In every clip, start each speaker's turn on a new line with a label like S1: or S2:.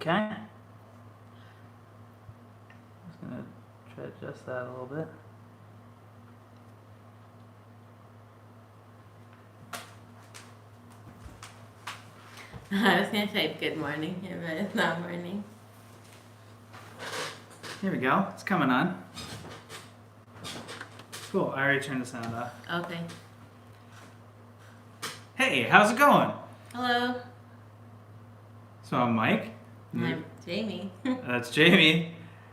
S1: Okay. I'm just going to try to adjust that a little bit.
S2: I was going to say good morning, but it's not morning.
S1: Here we go. It's coming on. Cool. I already turned the sound off.
S2: Okay.
S1: Hey, how's it going?
S2: Hello.
S1: So I'm Mike.
S2: I'm Jamie.
S1: That's Jamie.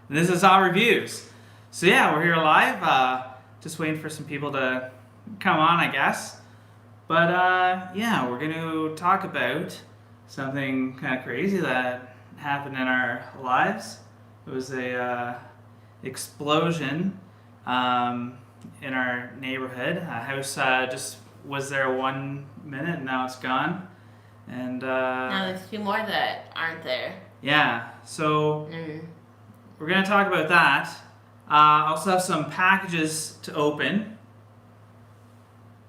S1: And this is our reviews. So yeah, we're here live. Just waiting for some people to come on, I guess. But yeah, we're going to talk about something kind of crazy that happened in our lives. It was a explosion in our neighborhood. A house just was there 1 minute and now it's gone. And
S2: Now there's two more that aren't there.
S1: yeah, so we're gonna talk about that. I also have some packages to open.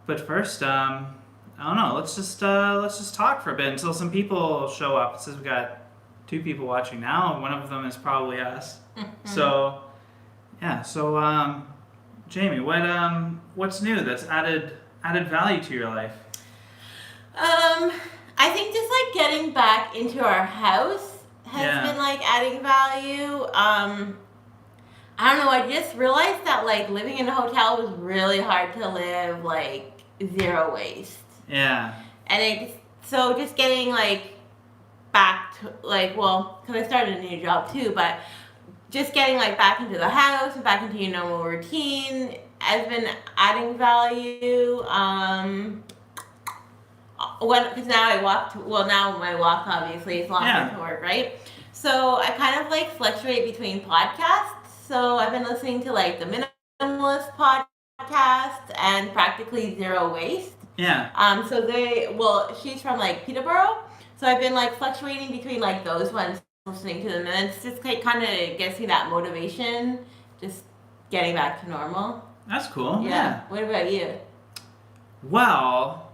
S1: But first, I don't know. Let's just talk for a bit until some people show up. It says we got 2 people watching now, and one of them is probably us. So, yeah. So, Jamie, what's new that's added value to your life?
S2: I think just like getting back into our house has been like adding value. I don't know, I just realized that like living in a hotel was really hard to live like zero waste.
S1: Yeah.
S2: And so just getting like back to like, well, because I started a new job too, but just getting like back into the house and back into your normal routine has been adding value. Because now I walk now my walk obviously is longer to work, right? So I kind of like fluctuate between podcasts. So I've been listening to like the Minimalist podcast and Practically Zero Waste.
S1: Yeah.
S2: So she's from like Peterborough. So I've been like fluctuating between like those ones, listening to them, and it's just like kind of gets me that motivation, just getting back to normal.
S1: That's cool.
S2: Yeah. What about you?
S1: Well,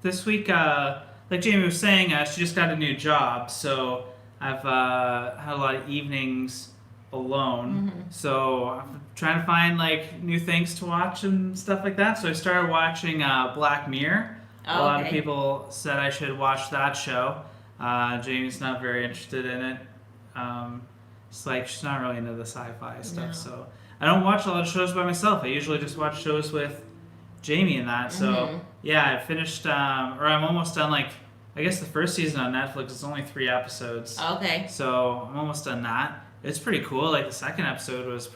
S1: this week, like Jamie was saying, she just got a new job, so I've had a lot of evenings alone.
S2: Mm-hmm.
S1: So I'm trying to find like new things to watch and stuff like that. So I started watching Black Mirror. A lot of people said I should watch that show. Jamie's not very interested in it. It's like she's not really into the sci-fi stuff. No. So I don't watch a lot of shows by myself. I usually just watch shows with Jamie and that. So yeah, I finished, or I'm almost done. Like I guess the first season on Netflix is only 3 episodes.
S2: Okay.
S1: So I'm almost done that. It's pretty cool. Like the second episode was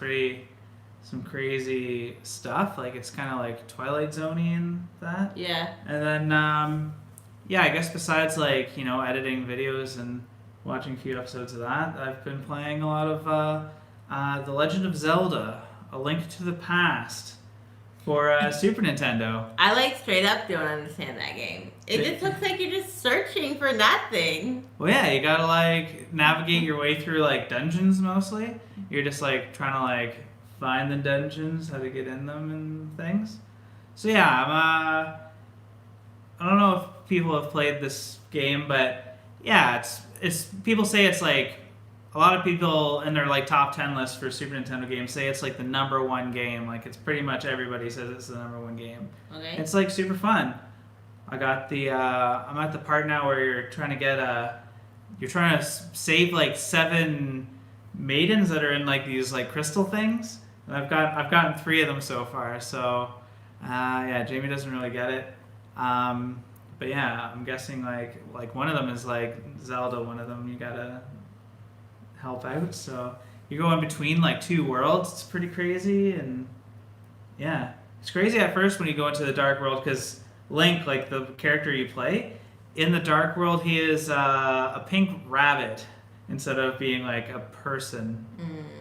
S1: some crazy stuff. Like it's kind of like Twilight Zone-y and that.
S2: Yeah.
S1: And then yeah, I guess besides like editing videos and watching a few episodes of that, I've been playing a lot of The Legend of Zelda: A Link to the Past for Super Nintendo.
S2: I like straight up don't understand that game. It just looks like you're just searching for nothing.
S1: Well, yeah, you gotta like navigate your way through like dungeons mostly. You're just like trying to like find the dungeons, how to get in them and things. So yeah, I don't know if people have played this game, but yeah, it's people say it's like a lot of people in their like top 10 list for Super Nintendo games say it's like the #1 game. Like it's pretty much everybody says it's the #1 game.
S2: Okay.
S1: It's like super fun. I got the I'm at the part now where you're trying to save like 7 maidens that are in like these like crystal things. And I've gotten 3 of them so far. So yeah, Jamie doesn't really get it. But yeah, I'm guessing like one of them is like Zelda. One of them you gotta help out. So you go in between like 2 worlds. It's pretty crazy, and yeah, it's crazy at first when you go into the dark world because Link, like the character you play in the dark world, he is a pink rabbit instead of being like a person,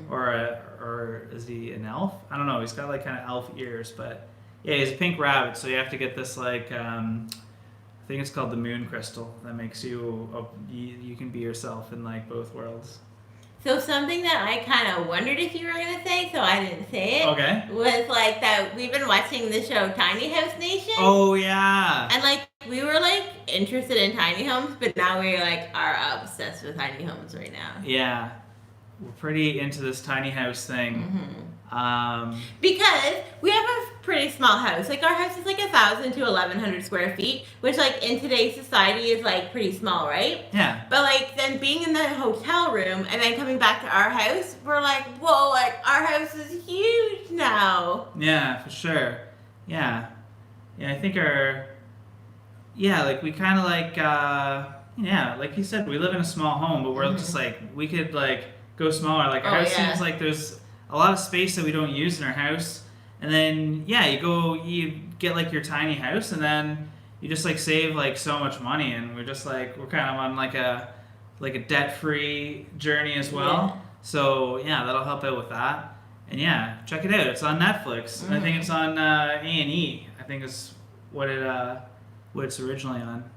S1: or is he an elf? I don't know. He's got like kind of elf ears, but yeah, he's a pink rabbit. So you have to get this like I think it's called the moon crystal that makes you can be yourself in like both worlds.
S2: So something that I kind of wondered if you were going to say, so I didn't say it,
S1: okay,
S2: was like that we've been watching the show Tiny House Nation.
S1: Oh, yeah.
S2: And like we were like interested in tiny homes, but now we like are obsessed with tiny homes right now.
S1: Yeah, we're pretty into this tiny house thing.
S2: Because we have a pretty small house. Like our house is like 1,000 to 1,100 square feet, which like in today's society is like pretty small, right?
S1: Yeah.
S2: But like then being in the hotel room and then coming back to our house, we're like, whoa, like our house is huge now.
S1: Yeah, for sure. Yeah. Yeah, I think like we kind of like, like you said, we live in a small home, but we're just like, we could like go smaller. Like our house seems like there's a lot of space that we don't use in our house. And then, you get like your tiny house and then you just like save like so much money. And we're just like, we're kind of on like a debt-free journey as well.
S2: Yeah.
S1: So yeah, that'll help out with that. And yeah, check it out. It's on Netflix. And I think it's on A&E. I think is what it's originally on.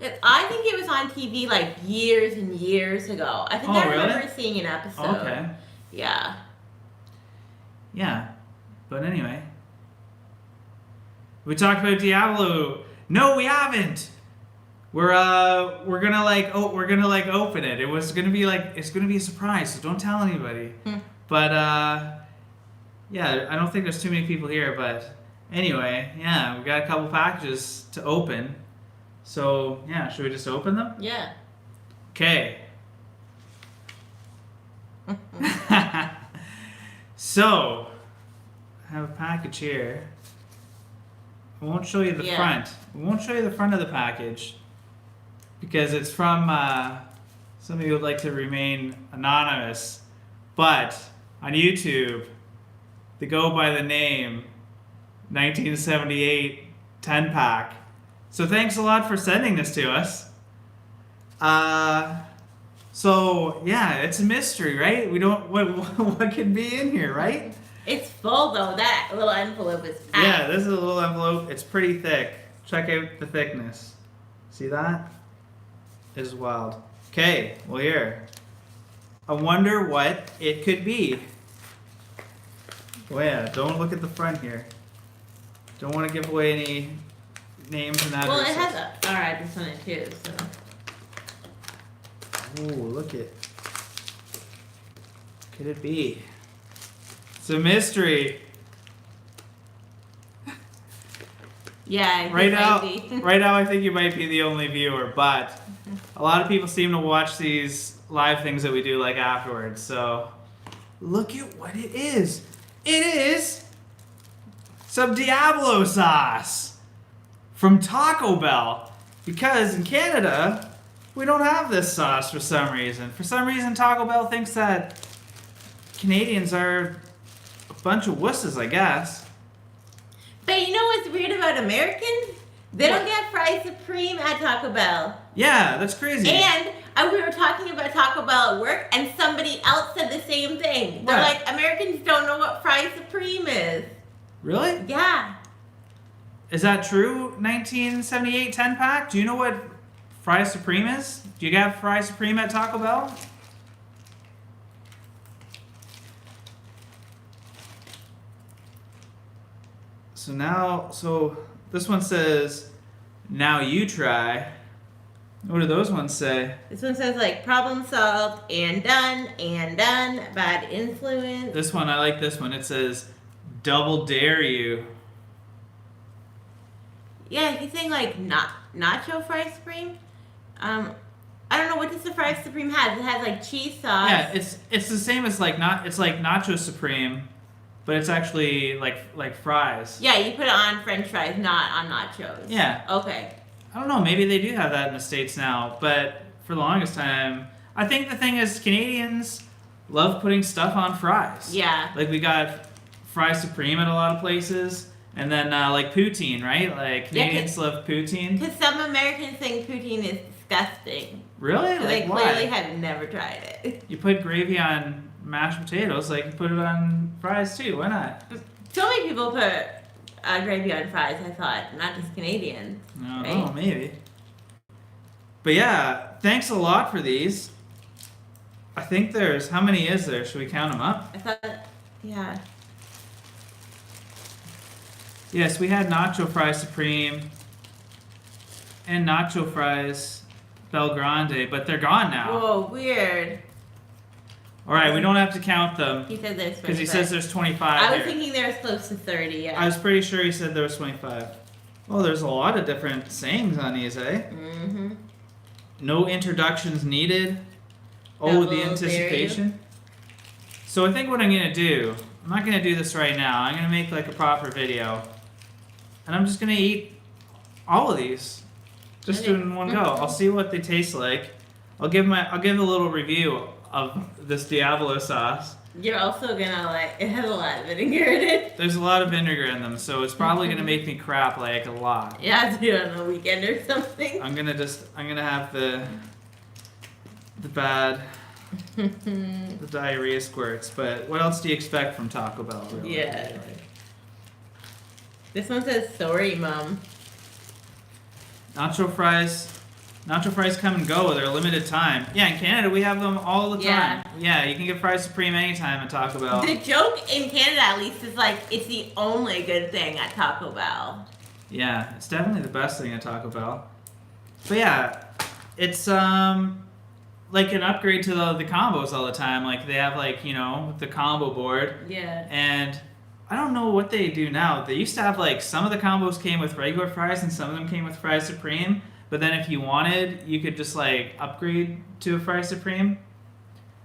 S2: I think it was on TV like years and years ago. I think I remember seeing an episode.
S1: Okay.
S2: Yeah.
S1: Yeah. But anyway. We talked about Diablo. No, we haven't. We're gonna open it. It's gonna be a surprise, so don't tell anybody. But I don't think there's too many people here, but anyway, yeah, we got a couple packages to open. So, yeah, should we just open them?
S2: Yeah.
S1: Okay. So, I have a package here. I won't show you the front. I won't show you the front of the package because it's from somebody who would like to remain anonymous. But on YouTube, they go by the name 1978 10-pack. So thanks a lot for sending this to us. So yeah, it's a mystery, right? We don't what could be in here, right?
S2: It's full though. That little envelope is packed.
S1: Yeah, this is a little envelope. It's pretty thick. Check out the thickness. See that? It's wild. Okay, well here. I wonder what it could be. Well, yeah, don't look at the front here. Don't want to give away any names and addresses.
S2: Well, it has our address on it too, so.
S1: Oh, look it. Could it be? It's a mystery.
S2: Yeah,
S1: right now I think you might be the only viewer, but a lot of people seem to watch these live things that we do like afterwards. So look at what it is. It is some Diablo sauce from Taco Bell, because in Canada we don't have this sauce for some reason. For some reason, Taco Bell thinks that Canadians are a bunch of wusses, I guess.
S2: But you know what's weird about Americans? They don't get fries supreme at Taco Bell.
S1: Yeah, that's crazy.
S2: And we were talking about Taco Bell at work, and somebody else said the same thing. They're like, Americans don't know what fries supreme is.
S1: Really?
S2: Yeah.
S1: Is that true? 1978 10-pack? Do you know what fries supreme is? Do you have fries supreme at Taco Bell? So this one says, now you try. What do those ones say?
S2: This one says like problem solved and done, bad influence.
S1: This one, I like this one. It says, double dare you.
S2: Yeah, he's saying like nacho fries supreme. I don't know, what does the fries supreme have? It has like cheese sauce.
S1: Yeah, it's the same as it's like nacho supreme, but it's actually like fries.
S2: Yeah, you put it on French fries, not on nachos.
S1: Yeah.
S2: Okay.
S1: I don't know, maybe they do have that in the States now, but for the longest time, I think the thing is Canadians love putting stuff on fries.
S2: Yeah.
S1: Like we got fries supreme at a lot of places, and then like poutine, right? Like Canadians love poutine.
S2: Because some Americans think poutine is disgusting.
S1: Really?
S2: So
S1: like
S2: they
S1: why?
S2: clearly have never tried it.
S1: You put gravy on mashed potatoes, like you put it on fries too. Why not?
S2: So many people put gravy on fries, I thought, not just Canadians.
S1: No,
S2: right?
S1: Oh, maybe. But yeah, thanks a lot for these. I think there's, how many is there? Should we count them up?
S2: I thought, yeah.
S1: Yes, we had nacho fries supreme. and nacho fries, Bel Grande, but they're gone now.
S2: Whoa, weird.
S1: All right, we don't have to count them
S2: He said there's 25.
S1: because he says there's 25
S2: I was
S1: here.
S2: thinking there was close to 30, yeah.
S1: I was pretty sure he said there was 25. Well, there's a lot of different sayings on these, eh?
S2: Mm-hmm.
S1: No introductions needed. Oh,
S2: Double
S1: the anticipation. So I think what I'm going to do, I'm not going to do this right now. I'm going to make like a proper video. And I'm just going to eat all of these. Just
S2: Okay.
S1: in one go. I'll see what they taste like. I'll give a little review of this Diablo sauce.
S2: You're also gonna like, it has a lot of vinegar in it.
S1: There's a lot of vinegar in them, so it's probably going to make me crap like a lot.
S2: You have to do it on the weekend or something.
S1: I'm going to have the bad, the diarrhea squirts. But what else do you expect from Taco Bell, really?
S2: Yeah. This one says, sorry, Mom.
S1: Nacho fries come and go. They're a limited time. Yeah, in Canada we have them all the time. Yeah, you can get fries supreme anytime at Taco Bell.
S2: The joke in Canada, at least, is like, it's the only good thing at Taco Bell.
S1: Yeah, it's definitely the best thing at Taco Bell. But yeah, it's like an upgrade to the combos all the time. Like they have like, you know, the combo board.
S2: Yeah.
S1: And I don't know what they do now. They used to have like some of the combos came with regular fries and some of them came with fries supreme. But then if you wanted, you could just like upgrade to a fries supreme.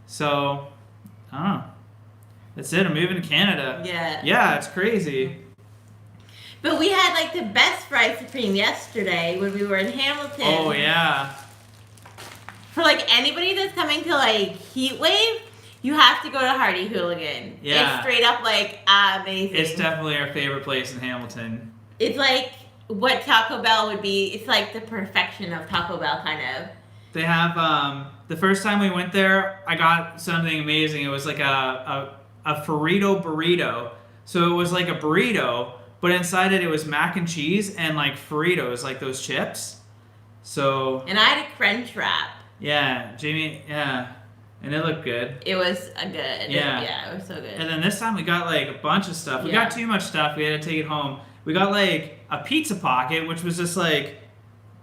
S1: So, I don't know. That's it. I'm moving to Canada.
S2: Yeah.
S1: Yeah, it's crazy.
S2: But we had like the best fries supreme yesterday when we were in Hamilton.
S1: Oh yeah.
S2: For like anybody that's coming to like Heat Wave, you have to go to Hardy Hooligan.
S1: Yeah.
S2: It's straight up like amazing.
S1: It's definitely our favorite place in Hamilton.
S2: It's like what Taco Bell would be. It's like the perfection of Taco Bell, kind of.
S1: They have the first time we went there, I got something amazing. It was like a Frito burrito. So it was like a burrito, but inside it was mac and cheese and like Fritos, like those chips. So
S2: And I had a crunch wrap.
S1: yeah, Jamie, yeah, and it looked good.
S2: It was good.
S1: Yeah.
S2: It was so good.
S1: And then this time we got like a bunch of stuff. We
S2: Yeah.
S1: got too much stuff. We had to take it home. We got like a pizza pocket, which was just like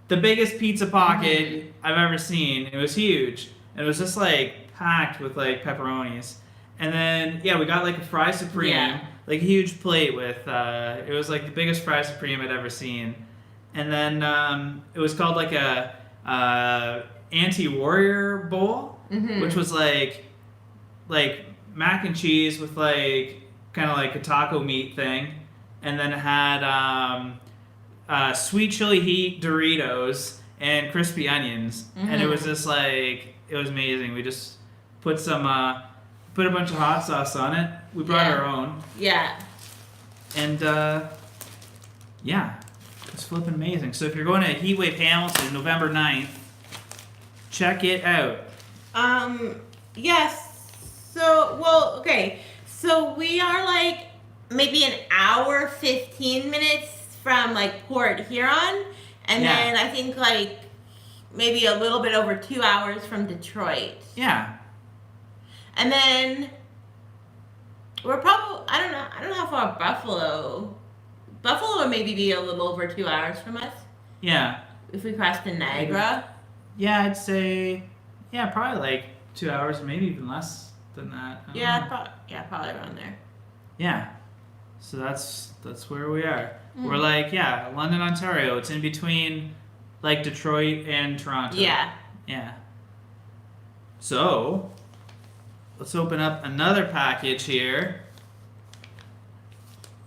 S1: the biggest pizza pocket I've ever seen. It was huge. And it was just like packed with like pepperonis. And then, yeah, we got like a fry supreme,
S2: Yeah.
S1: like a huge plate with, it was like the biggest fry supreme I'd ever seen. And then it was called like a anti-warrior bowl, which was like mac and cheese with like kind of like a taco meat thing. And then it had sweet chili heat Doritos and crispy onions. And it was just like, it was amazing. We just put put a bunch of hot sauce on it. We brought
S2: Yeah.
S1: our own.
S2: Yeah.
S1: And yeah, it's flipping amazing. So if you're going to Heatwave Hamilton November 9th, check it out.
S2: Yes. So, well, okay. So we are like maybe an hour, 15 minutes from like Port Huron. And
S1: Yeah.
S2: then I think like maybe a little bit over 2 hours from Detroit.
S1: Yeah.
S2: And then we're probably, I don't know how far Buffalo would maybe be a little over 2 hours from us
S1: Yeah.
S2: if we crossed to Niagara.
S1: Yeah, I'd say, yeah, probably like 2 hours, maybe even less than that. I don't know.
S2: Probably around there.
S1: Yeah. So that's where we are. We're like, yeah, London, Ontario. It's in between like Detroit and Toronto.
S2: Yeah.
S1: Yeah. So, let's open up another package here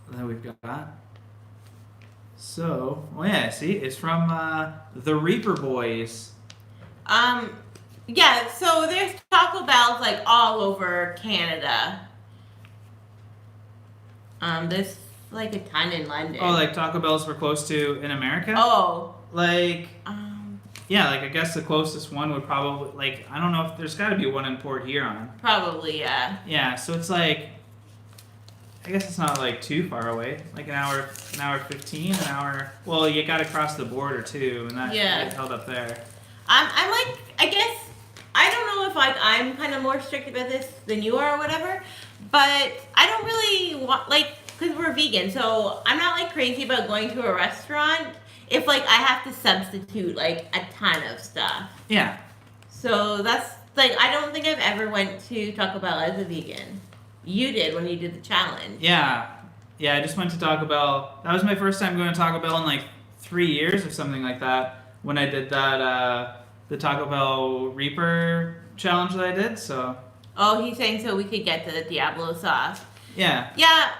S1: that we've got. So, oh yeah, see, it's from the Reaper Boys.
S2: Yeah, so there's Taco Bells like all over Canada. There's like a ton in London.
S1: Oh, like Taco Bells we're close to in America?
S2: Oh.
S1: Like, yeah, like I guess the closest one would probably, like, I don't know if there's got to be one in Port Huron.
S2: Probably, yeah.
S1: Yeah, so it's like, I guess it's not like too far away. Like an hour 15, an hour. Well, you got to cross the border too, and that
S2: Yeah.
S1: gets held up there.
S2: I'm like, I guess, I don't know if like I'm kind of more strict about this than you are or whatever, but I don't really want, like, because we're vegan, so I'm not like crazy about going to a restaurant if like I have to substitute like a ton of stuff.
S1: Yeah.
S2: So that's like I don't think I've ever went to Taco Bell as a vegan. You did when you did the challenge.
S1: Yeah. Yeah, I just went to Taco Bell. That was my first time going to Taco Bell in like 3 years or something like that when I did that, the Taco Bell Reaper challenge that I did, so.
S2: Oh, he's saying so we could get the Diablo sauce.
S1: Yeah.
S2: Yeah,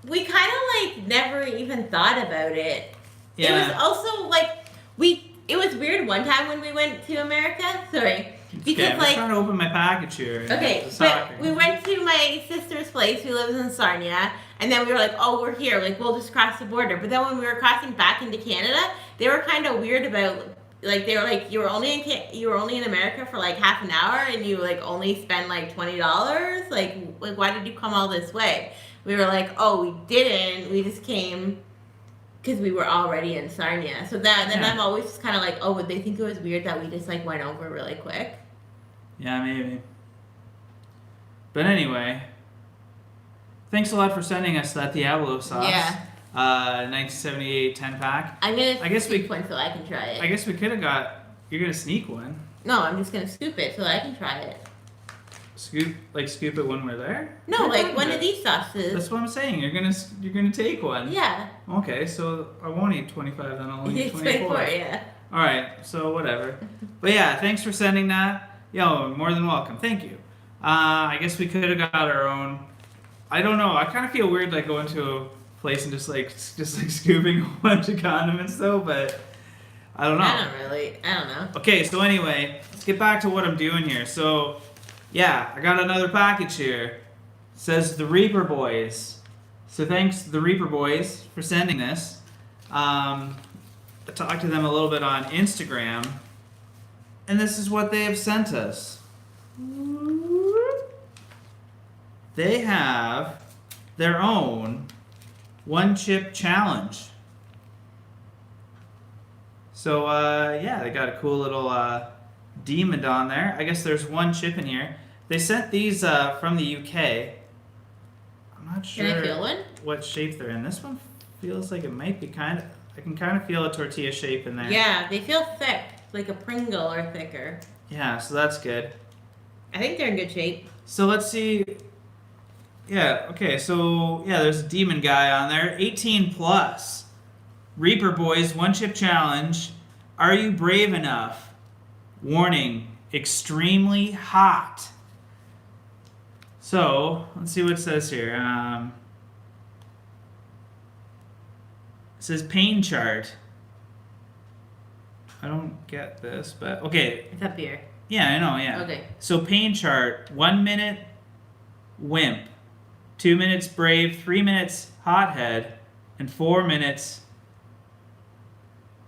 S2: we kind of like never even thought about it.
S1: Yeah.
S2: It was also like, it was weird one time when we went to America. Sorry. Because
S1: okay, I'm just trying to open my package here.
S2: Okay, but we went to my sister's place who lives in Sarnia, and then we were like, oh, we're here, like we'll just cross the border. But then when we were crossing back into Canada, they were kind of weird about, like they were like, you were only in America for like half an hour, and you like only spend like $20. Like why did you come all this way? We were like, oh, we didn't. We just came because we were already in Sarnia. So then I'm always just kind of like, oh, would they think it was weird that we just like went over really quick?
S1: Yeah, maybe. But anyway, thanks a lot for sending us that Diablo sauce.
S2: Yeah.
S1: 1978 10-pack.
S2: I'm gonna
S1: I guess
S2: scoop one so I can try it.
S1: I guess we could have got. You're gonna sneak one.
S2: No, I'm just gonna scoop it so I can try it.
S1: Scoop it when we're there.
S2: No, like one of these sauces.
S1: That's what I'm saying. You're gonna take one.
S2: Yeah.
S1: Okay, so I won't eat 25 then. I'll only eat 24.
S2: Yeah.
S1: All right, so whatever. But yeah, thanks for sending that. Yo, more than welcome. Thank you. I guess we could have got our own. I don't know. I kind of feel weird like going to a place and just like scooping a bunch of condiments though, but I don't know.
S2: I don't know.
S1: Okay, so anyway, let's get back to what I'm doing here. So, yeah, I got another package here. It says the Reaper Boys. So thanks the Reaper Boys for sending this. I talked to them a little bit on Instagram, and this is what they have sent us. They have their own one chip challenge. So yeah, they got a cool little demon on there. I guess there's one chip in here. They sent these from the UK. I'm not sure
S2: Can I feel one?
S1: what shape they're in. This one feels like it might be I can kind of feel a tortilla shape in there.
S2: Yeah, they feel thick, like a Pringle or thicker.
S1: Yeah, so that's good.
S2: I think they're in good shape.
S1: So let's see. Yeah, okay, so yeah, there's a demon guy on there. 18 plus. Reaper Boys, one chip challenge. Are you brave enough? Warning, extremely hot. So, let's see what it says here. It says pain chart. I don't get this, but okay.
S2: It's up here.
S1: Yeah, I know, yeah.
S2: Okay.
S1: So pain chart, 1 minute wimp, 2 minutes brave, 3 minutes hothead, and 4 minutes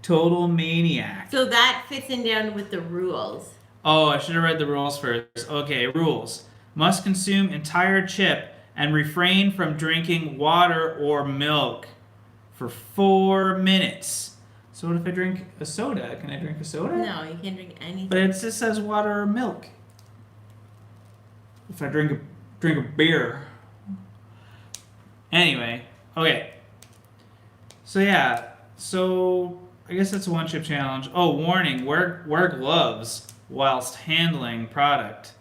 S1: total maniac.
S2: So that fits in down with the rules.
S1: Oh, I should have read the rules first. Okay, rules. Must consume entire chip and refrain from drinking water or milk for 4 minutes. So what if I drink a soda? Can I drink a soda?
S2: No, you can't drink anything.
S1: But it just says water or milk. If I drink a beer. Anyway, okay. So yeah, I guess that's a one chip challenge. Oh, warning, wear gloves whilst handling product.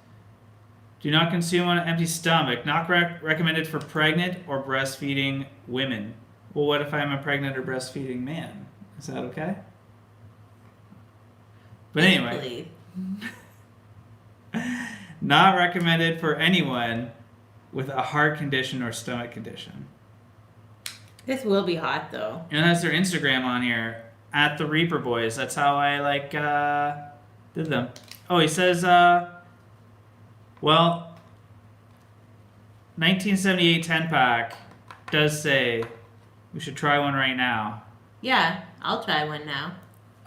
S1: Do not consume on an empty stomach. Not recommended for pregnant or breastfeeding women. Well, what if I'm a pregnant or breastfeeding man? Is that okay? But anyway. Not recommended for anyone with a heart condition or stomach condition.
S2: This will be hot though.
S1: And that's their Instagram on here. At the Reaper Boys. That's how I did them. Oh, he says, 1978 10-pack does say we should try one right now.
S2: Yeah, I'll try one now.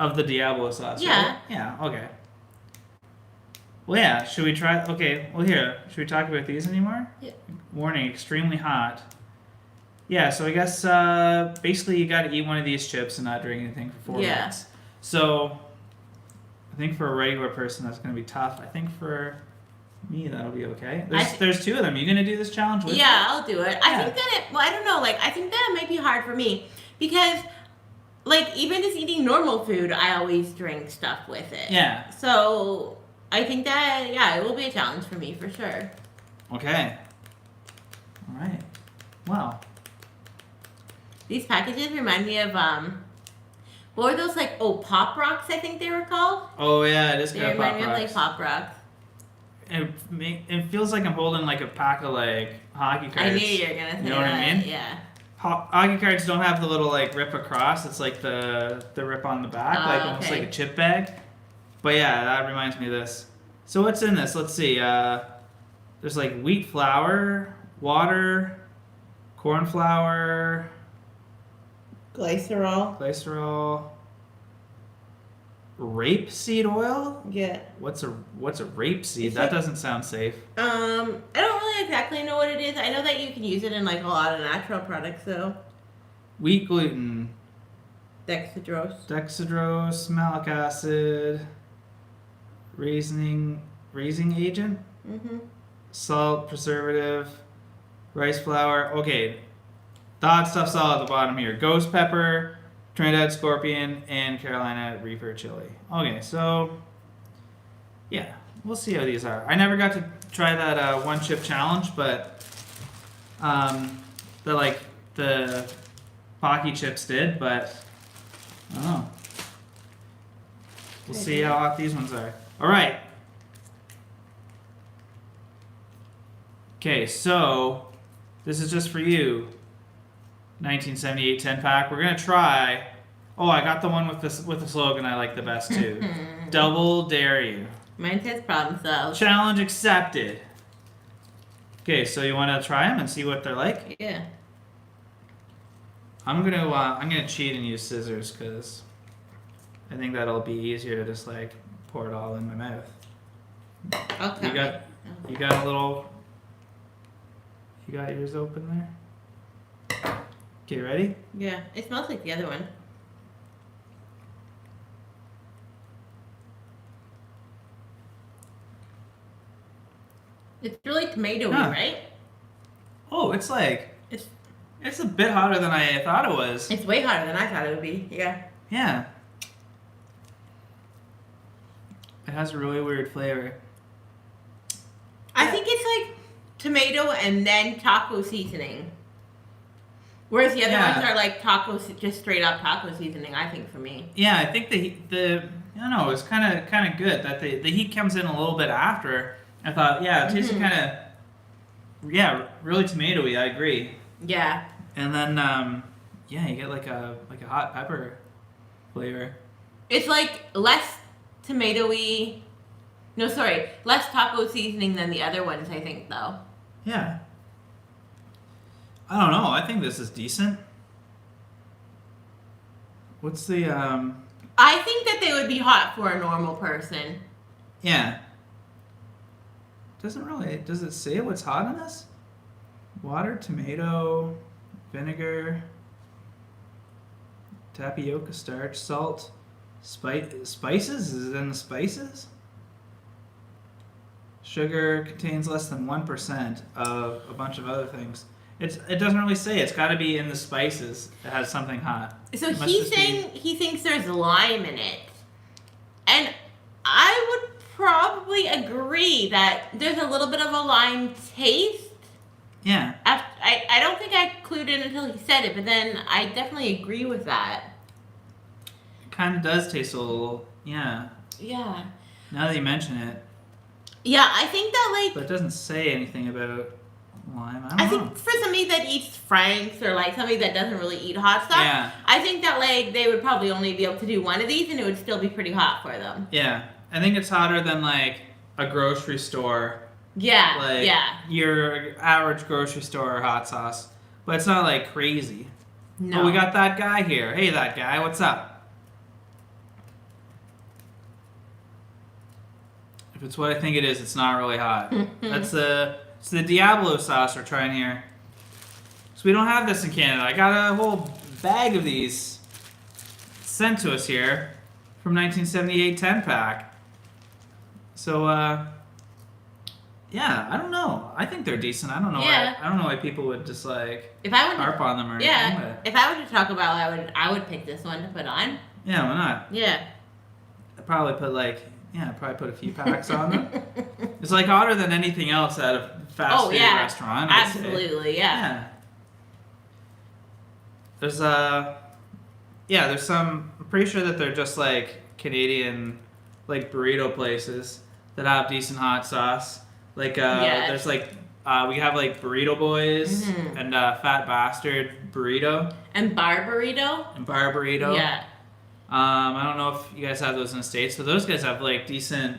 S1: Of the Diablo sauce,
S2: Yeah.
S1: right? Yeah, okay. Well, yeah, should we try? Okay, well, here, should we talk about these anymore?
S2: Yeah.
S1: Warning, extremely hot. Yeah, so I guess basically you got to eat one of these chips and not drink anything for 4 minutes. So I think for a regular person that's going to be tough. I think for me that'll be okay. There's two of them. You going to do this challenge with me?
S2: Yeah, I'll do it. I think that I don't know. Like I think that it might be hard for me because like even just eating normal food, I always drink stuff with it.
S1: Yeah.
S2: So I think that it will be a challenge for me for sure.
S1: Okay. All right. Wow.
S2: These packages remind me of what were those like? Oh, Pop Rocks, I think they were called.
S1: Oh yeah, it is
S2: They
S1: kind of
S2: remind
S1: Pop
S2: me of
S1: Rocks.
S2: like Pop Rocks.
S1: It feels like I'm holding like a pack of like hockey cards.
S2: I knew you were gonna say that.
S1: You know what I mean?
S2: Yeah.
S1: Hockey cards don't have the little like rip across. It's like the rip on the back, like almost like a chip bag. But yeah, that reminds me of this. So what's in this? Let's see. There's like wheat flour, water, corn flour, glycerol, rapeseed oil.
S2: Yeah.
S1: What's a rapeseed? That doesn't sound safe.
S2: I don't really exactly know what it is. I know that you can use it in like a lot of natural products though.
S1: Wheat gluten,
S2: Dextrose,
S1: malic acid, raising agent, salt, preservative, rice flour. Okay, the hot stuff's all at the bottom here. Ghost pepper, Trinidad scorpion, and Carolina Reaper chili. Okay, so yeah, we'll see how these are. I never got to try that one chip challenge, but the Pocky chips did, but I don't know. We'll see how hot these ones are. All right. Okay, so this is just for you. 1978 10-pack. We're gonna try. Oh, I got the one with the slogan I like the best too. Double dare you.
S2: Mine says problem solved.
S1: Challenge accepted. Okay, so you want to try them and see what they're like?
S2: Yeah.
S1: I'm gonna cheat and use scissors because I think that'll be easier to just like pour it all in my mouth.
S2: Okay.
S1: You got a little. You got yours open there. Okay, ready?
S2: Yeah, it smells like the other one. It's really tomatoey, right?
S1: Oh, it's like
S2: It's
S1: it's a bit hotter than I thought it was.
S2: It's way hotter than I thought it would be. Yeah.
S1: Yeah. It has a really weird flavor.
S2: I think it's like tomato and then taco seasoning. Whereas the other ones are like just straight up taco seasoning, I think, for me.
S1: Yeah, I think the I don't know, it's kind of good that the heat comes in a little bit after. I thought, yeah, it tasted kind of, really tomatoey. I agree.
S2: Yeah.
S1: And then, you get like a hot pepper flavor.
S2: It's like less tomatoey. No, sorry, less taco seasoning than the other ones, I think, though.
S1: Yeah. I don't know. I think this is decent. What's the
S2: I think that they would be hot for a normal person.
S1: Yeah. Does it say what's hot in this? Water, tomato, vinegar, tapioca starch, salt, spices? Is it in the spices? Sugar contains less than 1% of a bunch of other things. It doesn't really say. It's got to be in the spices. It has something hot.
S2: So he's saying he thinks there's lime in it. And I would probably agree that there's a little bit of a lime taste.
S1: Yeah.
S2: I don't think I clued in until he said it, but then I definitely agree with that.
S1: It kind of does taste a little, yeah.
S2: Yeah.
S1: Now that you mention it.
S2: Yeah, I think that
S1: But it doesn't say anything about lime. I
S2: I
S1: don't know.
S2: think for somebody that eats Frank's or like somebody that doesn't really eat hot stuff,
S1: Yeah.
S2: I think that like they would probably only be able to do one of these and it would still be pretty hot for them.
S1: Yeah. I think it's hotter than like a grocery store.
S2: Yeah.
S1: Like your average grocery store hot sauce. But it's not like crazy.
S2: No.
S1: Oh, we got that guy here. Hey, that guy, what's up? If it's what I think it is, it's not really hot. It's the Diablo sauce we're trying here. So we don't have this in Canada. I got a whole bag of these sent to us here from 1978 10-pack. So, Yeah, I don't know. I think they're decent. I don't know.
S2: Yeah.
S1: I don't know why people would just like
S2: If I would
S1: harp on them or anything.
S2: yeah,
S1: But
S2: if I were to Taco Bell, I would pick this one to put on.
S1: yeah, why not?
S2: Yeah.
S1: I'd probably put a few packs on them. It's like hotter than anything else at a fast food restaurant. I'd say.
S2: Absolutely, yeah.
S1: There's there's some. I'm pretty sure that they're just like Canadian, like burrito places that have decent hot sauce. Like there's like we have like Burrito Boys and Fat Bastard Burrito
S2: and Bar Burrito.
S1: Yeah. I don't know if you guys have those in the States, but those guys have like decent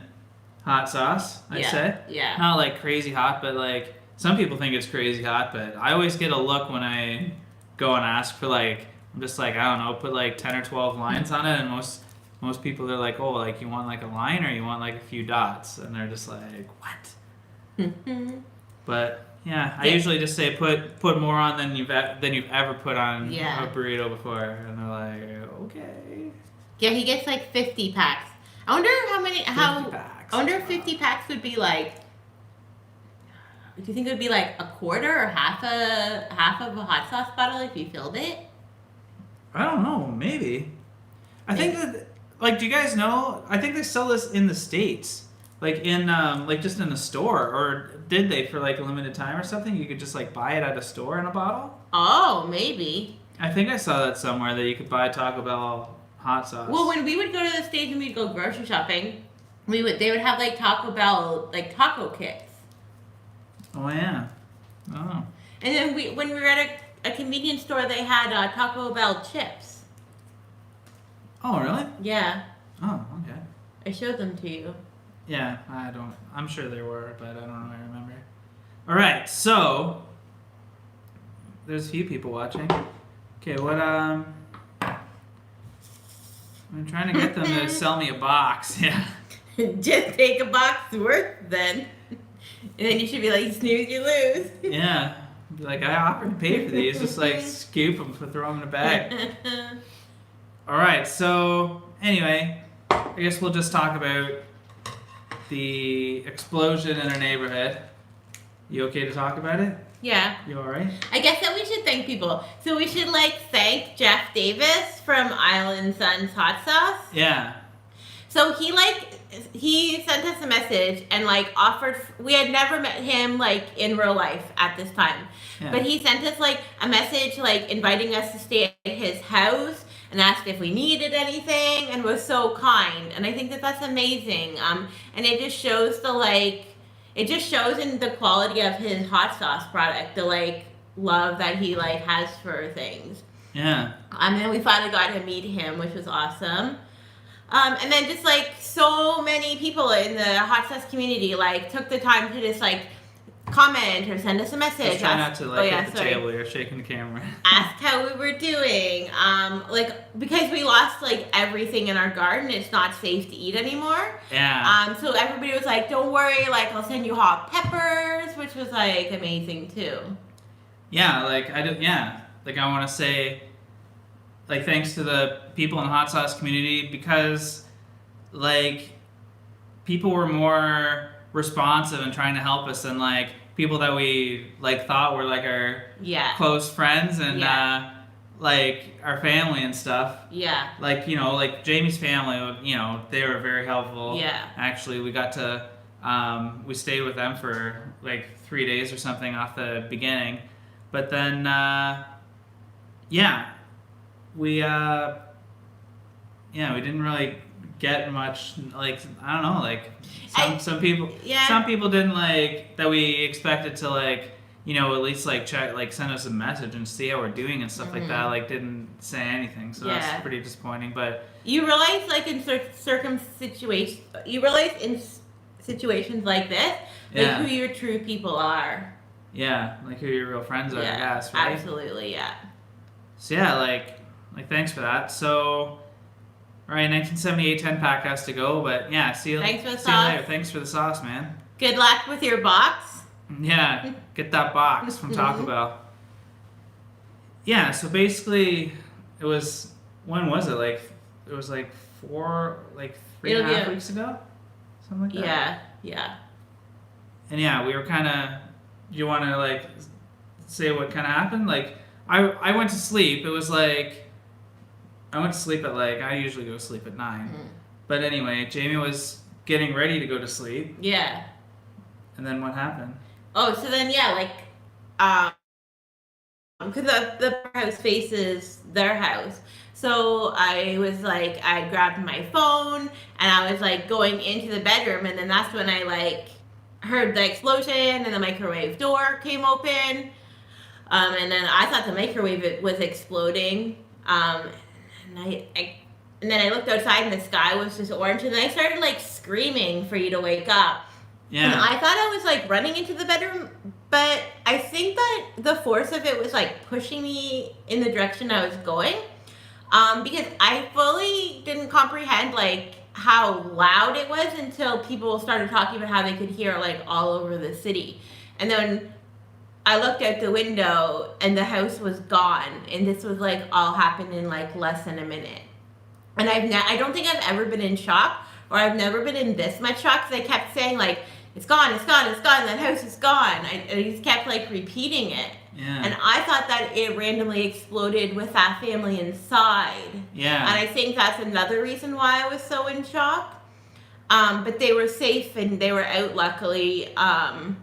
S1: hot sauce. I'd say.
S2: Yeah.
S1: Not like crazy hot, but like some people think it's crazy hot. But I always get a look when I go and ask for like, I'm just like, I don't know, put like 10 or 12 lines on it, and most people they're like, oh, like you want like a line or you want like a few dots, and they're just like, what? But yeah, I usually just say put more on than you've ever put on a burrito before, and they're like, okay.
S2: Yeah, he gets like 50 packs. I wonder
S1: packs.
S2: I wonder if 50 packs would be like. Do you think it would be like a quarter or half of a hot sauce bottle if you filled it?
S1: I don't know, maybe. I think that, like, do you guys know? I think they sell this in the States, like in like just in a store, or did they for like a limited time or something? You could just like buy it at a store in a bottle.
S2: Oh, maybe.
S1: I think I saw that somewhere that you could buy Taco Bell hot sauce.
S2: Well, when we would go to the States and we'd go grocery shopping, they would have like Taco Bell like taco kits.
S1: Oh yeah. Oh.
S2: And then when we were at a convenience store, they had Taco Bell chips.
S1: Oh really?
S2: Yeah.
S1: Oh okay.
S2: I showed them to you.
S1: Yeah, I'm sure there were, but I don't really remember. All right, so there's a few people watching. Okay, what I'm trying to get them to sell me a box. Yeah.
S2: Just take a box worth then. And then you should be like, snooze, you lose.
S1: Yeah. Be like, I offered to pay for these. Just like scoop them, throw them in a bag. All right. So anyway, I guess we'll just talk about the explosion in our neighborhood. You okay to talk about it?
S2: Yeah.
S1: You all right?
S2: I guess that we should thank people. So we should like thank Jeff Davis from Island Sun's Hot Sauce.
S1: Yeah.
S2: So he sent us a message and like offered. We had never met him like in real life at this time, but he sent us like a message like inviting us to stay at his house and asked if we needed anything and was so kind. And I think that that's amazing. And it just shows it just shows in the quality of his hot sauce product, the like love that he like has for things.
S1: Yeah.
S2: And then we finally got to meet him, which was awesome. And then just like so many people in the hot sauce community like took the time to just like comment or send us a message.
S1: Just try not to like hit the table. You're shaking the camera.
S2: Ask how we were doing. Like because we lost like everything in our garden, it's not safe to eat anymore.
S1: Yeah.
S2: So everybody was like, "Don't worry, like I'll send you hot peppers," which was like amazing too.
S1: Yeah, like I want to say. Like, thanks to the people in the hot sauce community, because, like, people were more responsive and trying to help us than, like, people that we, like, thought were, like, our close friends and, like, our family and stuff.
S2: Yeah.
S1: Like, you know, like, Jamie's family, you know, they were very helpful.
S2: Yeah.
S1: Actually, we got to, we stayed with them for, like, 3 days or something off the beginning. But then, we didn't really get much, like, I don't know, like some people didn't like that we expected to, like, you know, at least like check, like send us a message and see how we're doing and stuff like that, like didn't say anything, so that's pretty disappointing. But
S2: you realize like in situations like this, like who your true people are.
S1: Yeah, like who your real friends are, I guess, right?
S2: Absolutely, yeah.
S1: So yeah, like thanks for that. So, all right, 1978 10-pack has to go, but yeah, see you later. Thanks for the sauce, man.
S2: Good luck with your box.
S1: Yeah, get that box from Taco Bell. Yeah, so basically, it was, when was it? Like, it was like 3.5 weeks ago? Something like that?
S2: Yeah.
S1: yeah, we were kind of. You want to like say what kind of happened? Like I went to sleep. It was like I went to sleep at like I usually go to sleep at 9. But anyway, Jamie was getting ready to go to sleep.
S2: Yeah.
S1: And then what happened?
S2: Oh, so then yeah, like because the house faces their house. So I was like, I grabbed my phone and I was like going into the bedroom, and then that's when I like heard the explosion and the microwave door came open. And then I thought the microwave was exploding. And and then I looked outside and the sky was just orange, and then I started like screaming for you to wake up.
S1: Yeah.
S2: And I thought I was like running into the bedroom, but I think that the force of it was like pushing me in the direction I was going. Because I fully didn't comprehend like how loud it was until people started talking about how they could hear it like all over the city. And then I looked out the window and the house was gone, and this was like all happened in like less than a minute. And I don't think I've ever been in shock, or I've never been in this much shock, because I kept saying like, it's gone, it's gone, it's gone, that house is gone. I just kept like repeating it.
S1: Yeah.
S2: And I thought that it randomly exploded with that family inside.
S1: Yeah.
S2: And I think that's another reason why I was so in shock. But they were safe and they were out luckily. And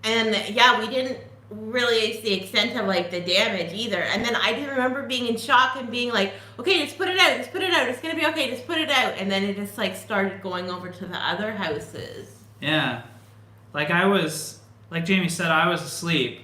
S2: yeah, we didn't really see the extent of like the damage either. And then I do remember being in shock and being like, okay, just put it out, it's gonna be okay, just put it out. And then it just like started going over to the other houses.
S1: Yeah. Like Jamie said, I was asleep,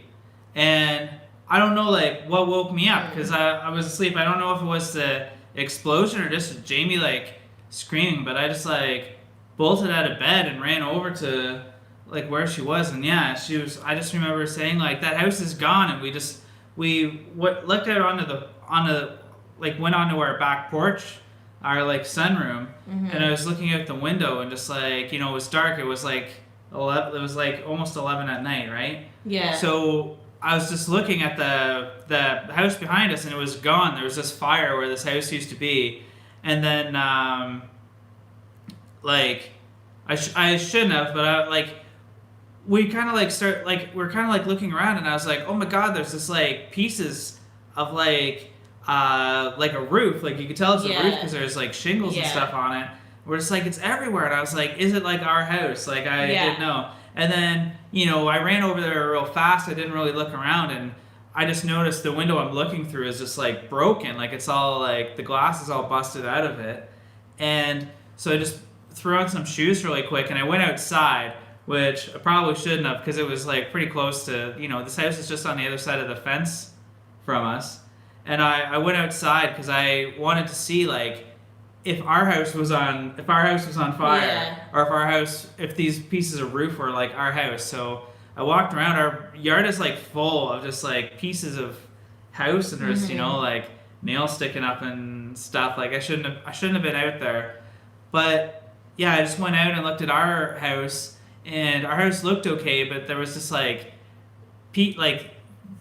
S1: and I don't know like what woke me up, because I was asleep. I don't know if it was the explosion or just Jamie like screaming, but I just like bolted out of bed and ran over to like where she was, and yeah, she was. I just remember saying like, that house is gone, and we looked out went onto our back porch, our like sunroom, and I was looking out the window, and just like, it was dark. It was like 11. It was like almost 11 at night, right?
S2: Yeah.
S1: So I was just looking at the house behind us, and it was gone. There was this fire where this house used to be, and then like I shouldn't have, but we kind of like we're kind of like looking around, and I was like, oh my god, there's this like pieces of like a roof, like you could tell it's a roof because there's like shingles and stuff on it. We're just like, it's everywhere, and I was like, is it like our house? Like I didn't know. And then I ran over there real fast. I didn't really look around, and I just noticed the window I'm looking through is just like broken, like it's all like the glass is all busted out of it. And so I just threw on some shoes really quick, and I went outside, which I probably shouldn't have, because it was like pretty close to, this house is just on the other side of the fence from us. And I went outside because I wanted to see like if our house was on fire, or if these pieces of roof were like our house. So I walked around. Our yard is like full of just like pieces of house, and there's like nails sticking up and stuff. Like I shouldn't have been out there. But yeah, I just went out and looked at our house, and our house looked okay, but there was just like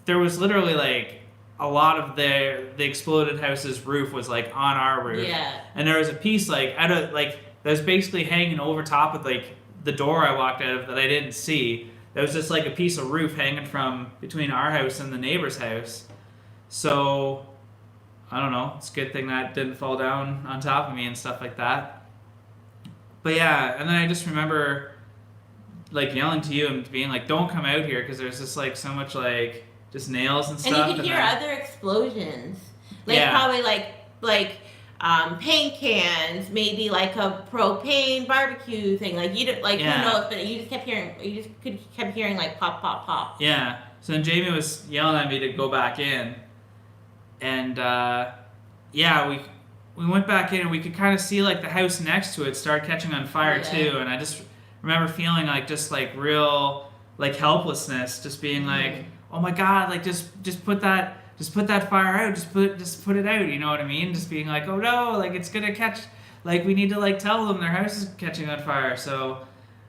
S1: there was literally like a lot of the exploded house's roof was like on our roof.
S2: Yeah.
S1: And there was a piece like out of like that was basically hanging over top of like the door I walked out of that I didn't see. There was just like a piece of roof hanging from between our house and the neighbor's house. So I don't know. It's a good thing that didn't fall down on top of me and stuff like that. But yeah, and then I just remember like yelling to you and being like, don't come out here, because there's just like so much like just nails and stuff.
S2: And you could hear other explosions. Like probably like paint cans, maybe like a propane barbecue thing. Like who knows, but you just kept hearing like pop, pop, pop.
S1: Yeah. So then Jamie was yelling at me to go back in. And we went back in, and we could kind of see like the house next to it start catching on fire too. And I just remember feeling like just like real like helplessness, just being like, oh my god, like just put that fire out, just put it out, you know what I mean? Just being like, oh no, like it's gonna catch, like we need to like tell them their house is catching on fire. So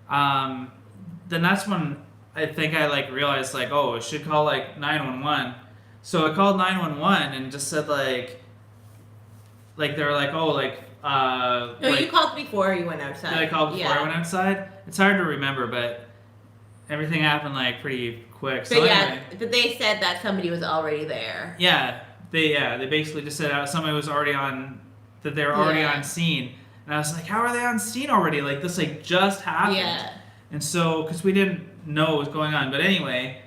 S1: then that's when I think I like realized like, oh, I should call like 911. So I called 911 and just said like they were like, oh, like
S2: No, you called before you went outside.
S1: Did I call before I went outside? It's hard to remember, but everything happened like pretty quick.
S2: But
S1: So
S2: yeah, but they said that somebody was already there.
S1: Yeah, they basically just said somebody was already on, that they were already on scene, and I was like, how are they on scene already? Like this like just happened.
S2: Yeah.
S1: And so because we didn't know what was going on, but anyway,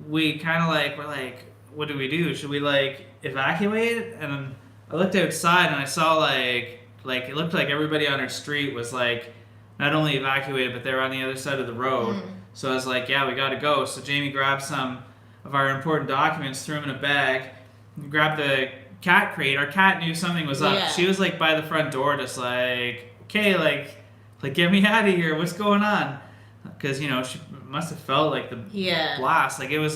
S1: we kind of like were like, what do we do? Should we like evacuate? And I looked outside and I saw like it looked like everybody on our street was like not only evacuated, but they were on the other side of the road.
S2: Mm.
S1: So I was like, yeah, we got to go. So Jamie grabbed some of our important documents, threw them in a bag, grabbed the cat crate. Our cat knew something was up.
S2: Yeah.
S1: She was like by the front door, just like, okay, like get me out of here. What's going on? Because you know she must have felt like the blast. Like it was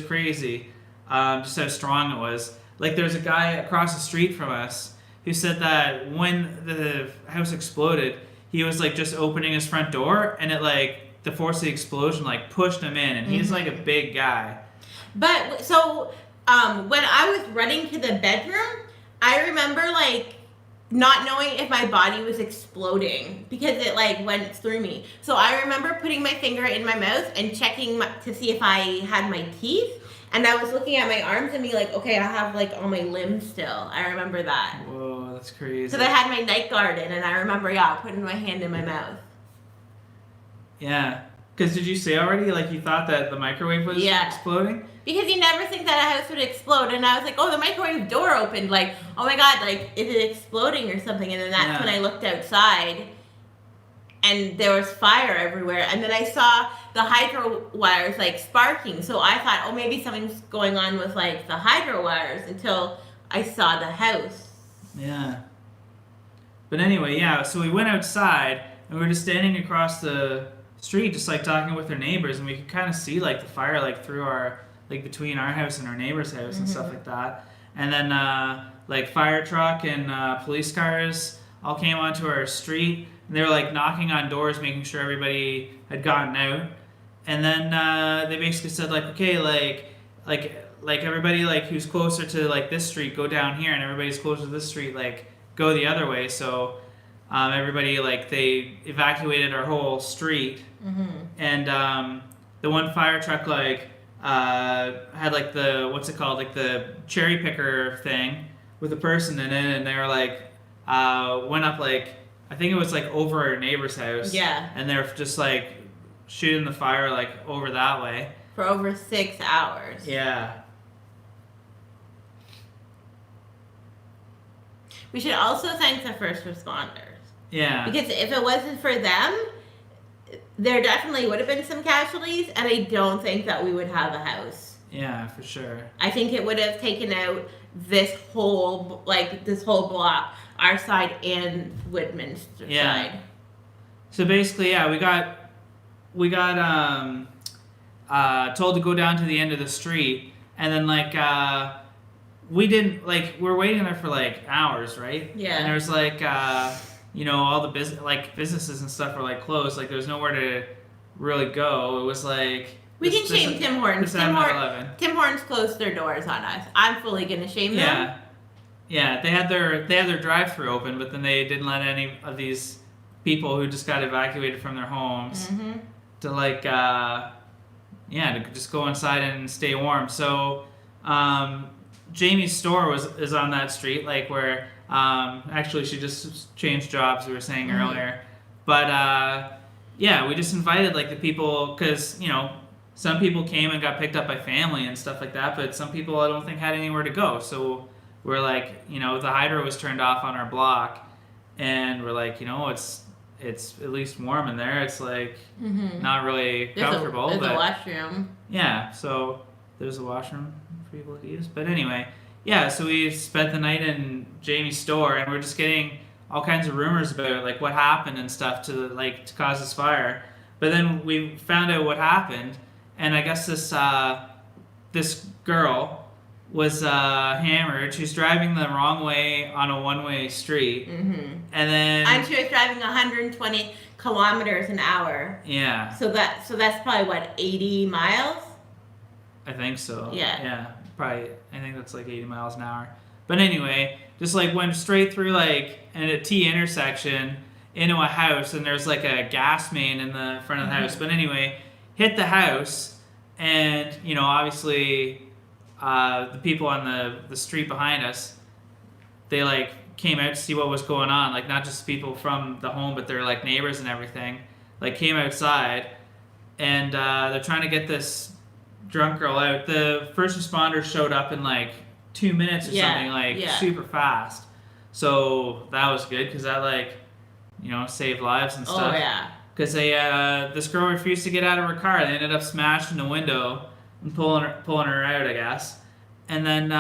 S1: crazy. Just how strong it was. Like there's a guy across the street from us who said that when the house exploded, he was like just opening his front door, and it like the force of the explosion like pushed him in, and he's like a big guy.
S2: But so when I was running to the bedroom, I remember like not knowing if my body was exploding because it like went through me. So I remember putting my finger in my mouth and checking to see if I had my teeth. And I was looking at my arms and be like, okay, I have like all my limbs still. I remember that.
S1: Whoa, that's crazy.
S2: Because I had my night guard in, and I remember, putting my hand in my mouth.
S1: Yeah. Because did you say already, like you thought that the microwave was exploding?
S2: Because you never think that a house would explode. And I was like, oh, the microwave door opened. Like, oh my God, like, is it exploding or something? And then that's when I looked outside, and there was fire everywhere. And then I saw the hydro wires, like, sparking. So I thought, oh, maybe something's going on with, like, the hydro wires until I saw the house.
S1: Yeah. But anyway, so we went outside, and we were just standing across the street, just, like, talking with our neighbors, and we could kind of see, like, the fire, like, through our, like, between our house and our neighbor's house and stuff like that. And then, like, fire truck and police cars all came onto our street, and they were, like, knocking on doors, making sure everybody had gotten out. And then they basically said, like, okay, like everybody, like, who's closer to, like, this street, go down here, and everybody's closer to this street, like, go the other way. So everybody, like, they evacuated our whole street. And the one fire truck, like, had, like, the, what's it called, like, the cherry picker thing with a person in it, and they were, like, went up, like, I think it was, like, over our neighbor's house.
S2: Yeah.
S1: And they're just, like, shooting the fire, like, over that way.
S2: For over 6 hours.
S1: Yeah.
S2: We should also thank the first responders.
S1: Yeah.
S2: Because if it wasn't for them, there definitely would have been some casualties, and I don't think that we would have a house.
S1: Yeah, for sure.
S2: I think it would have taken out this whole block, our side and Woodminster side. So
S1: basically, we got told to go down to the end of the street, and then like we didn't, like, we're waiting there for like hours, right?
S2: Yeah.
S1: And there's like all the businesses and stuff were like closed, like there's nowhere to really go. It was like
S2: we can shame Tim Hortons. Tim Hortons closed their doors on us. I'm fully gonna shame them.
S1: Yeah, they had their drive-through open, but then they didn't let any of these people who just got evacuated from their homes to like to just go inside and stay warm. So Jamie's store is on that street, like where actually she just changed jobs, we were saying earlier. But we just invited like the people, because some people came and got picked up by family and stuff like that, but some people I don't think had anywhere to go. So we're like, the hydro was turned off on our block, and we're like, it's at least warm in there. It's like not really comfortable.
S2: There's a washroom.
S1: Yeah, so there's a washroom for people to use. But anyway, so we spent the night in Jamie's store, and we're just getting all kinds of rumors about like what happened and stuff to cause this fire. But then we found out what happened, and I guess this girl was hammered. She was driving the wrong way on a one-way street, and
S2: she was driving 120 kilometers an hour.
S1: Yeah.
S2: So that's probably what, 80 miles?
S1: I think so.
S2: Yeah.
S1: Yeah, probably. I think that's like 80 miles an hour. But anyway, just like went straight through like in a T intersection into a house, and there's like a gas main in the front of the house. But anyway, hit the house, and obviously the people on the street behind us, they like came out to see what was going on, like not just people from the home, but their like neighbors and everything, like came outside, and they're trying to get this drunk girl out. The first responders showed up in like 2 minutes or something, like super fast. So that was good because that like saved lives and stuff.
S2: Oh yeah.
S1: Because this girl refused to get out of her car. They ended up smashing the window and pulling her out, I guess. And then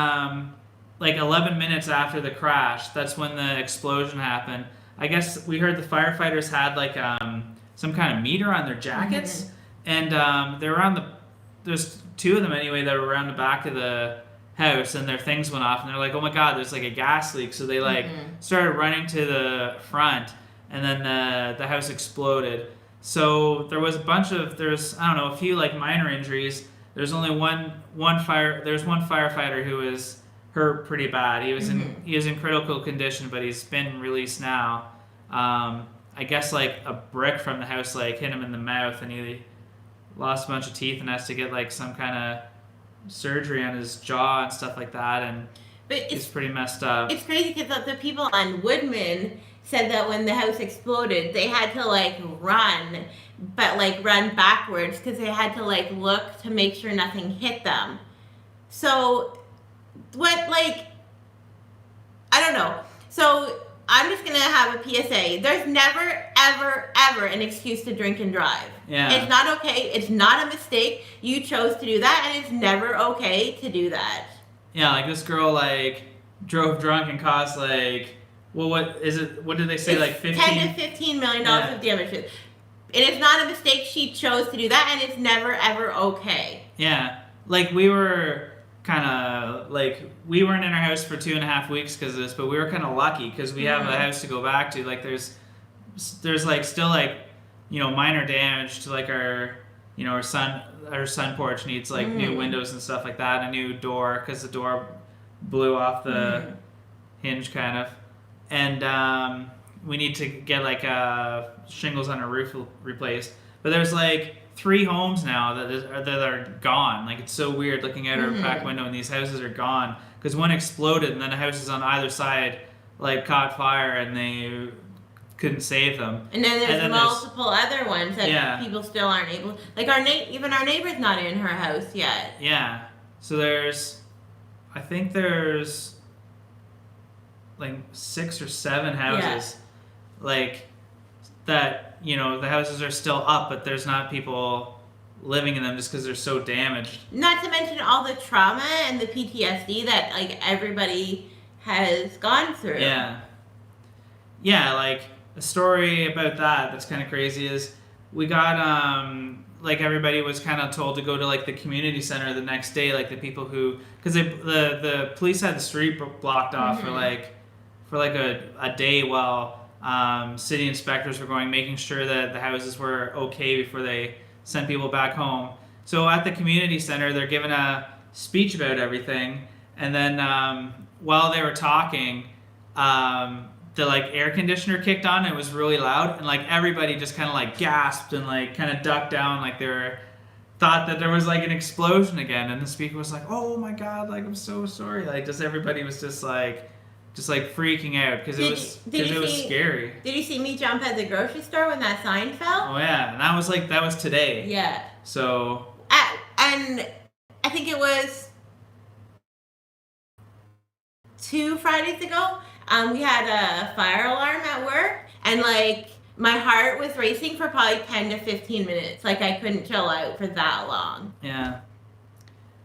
S1: like 11 minutes after the crash, that's when the explosion happened. I guess we heard the firefighters had like some kind of meter on their jackets, and they were on there's two of them anyway that were around the back of the house, and their things went off, and they're like, oh my god, there's like a gas leak. So they like started running to the front, and then the house exploded. So there was a few like minor injuries. There's only one firefighter who was hurt pretty bad. He was in critical condition, but he's been released now. I guess like a brick from the house like hit him in the mouth, and he lost a bunch of teeth and has to get like some kind of surgery on his jaw and stuff like that. And it's pretty messed up.
S2: It's crazy because the people on Woodman said that when the house exploded, they had to like run, but like run backwards because they had to like look to make sure nothing hit them. So what, like, I don't know. So I'm just gonna have a PSA. There's never, ever, ever an excuse to drink and drive.
S1: Yeah.
S2: It's not okay. It's not a mistake. You chose to do that, and it's never okay to do that.
S1: Yeah, like this girl like drove drunk and caused like, well, what is it? What did they say?
S2: It's
S1: like 15?
S2: $10 to $15 million of damage. And it's not a mistake. She chose to do that, and it's never, ever okay.
S1: Yeah, like we were kind of like we weren't in our house for 2.5 weeks because of this, but we were kind of lucky because we have a house to go back to. Like there's like still like minor damage to like our our sun porch needs like new windows and stuff like that, a new door because the door blew off the hinge kind of, and we need to get like shingles on our roof replaced. But there's like 3 homes now that are gone. Like it's so weird looking out our back window and these houses are gone because one exploded and then the houses on either side like caught fire and they couldn't save them.
S2: And then there's multiple other ones that people still aren't able. Like even our neighbor's not in her house yet.
S1: Yeah. So I think there's like 6 or 7 houses like that. The houses are still up, but there's not people living in them just because they're so damaged. Not
S2: to mention all the trauma and the PTSD that like everybody has gone through.
S1: Yeah. Yeah, like a story about that's kind of crazy is we got like everybody was kind of told to go to like the community center the next day, like the people who because the police had the street blocked off for like a day while city inspectors were going, making sure that the houses were okay before they sent people back home. So at the community center, they're giving a speech about everything, and then while they were talking, the like air conditioner kicked on. It was really loud, and like everybody just kind of like gasped and like kind of ducked down, like they thought that there was like an explosion again. And the speaker was like, "Oh my god, like I'm so sorry." Like just everybody was just like freaking out because it was scary.
S2: Did you see me jump at the grocery store when that sign fell?
S1: Oh yeah, and that was today.
S2: Yeah.
S1: So.
S2: And I think it was 2 Fridays ago. We had a fire alarm at work, and like my heart was racing for probably 10 to 15 minutes. Like I couldn't chill out for that long.
S1: Yeah.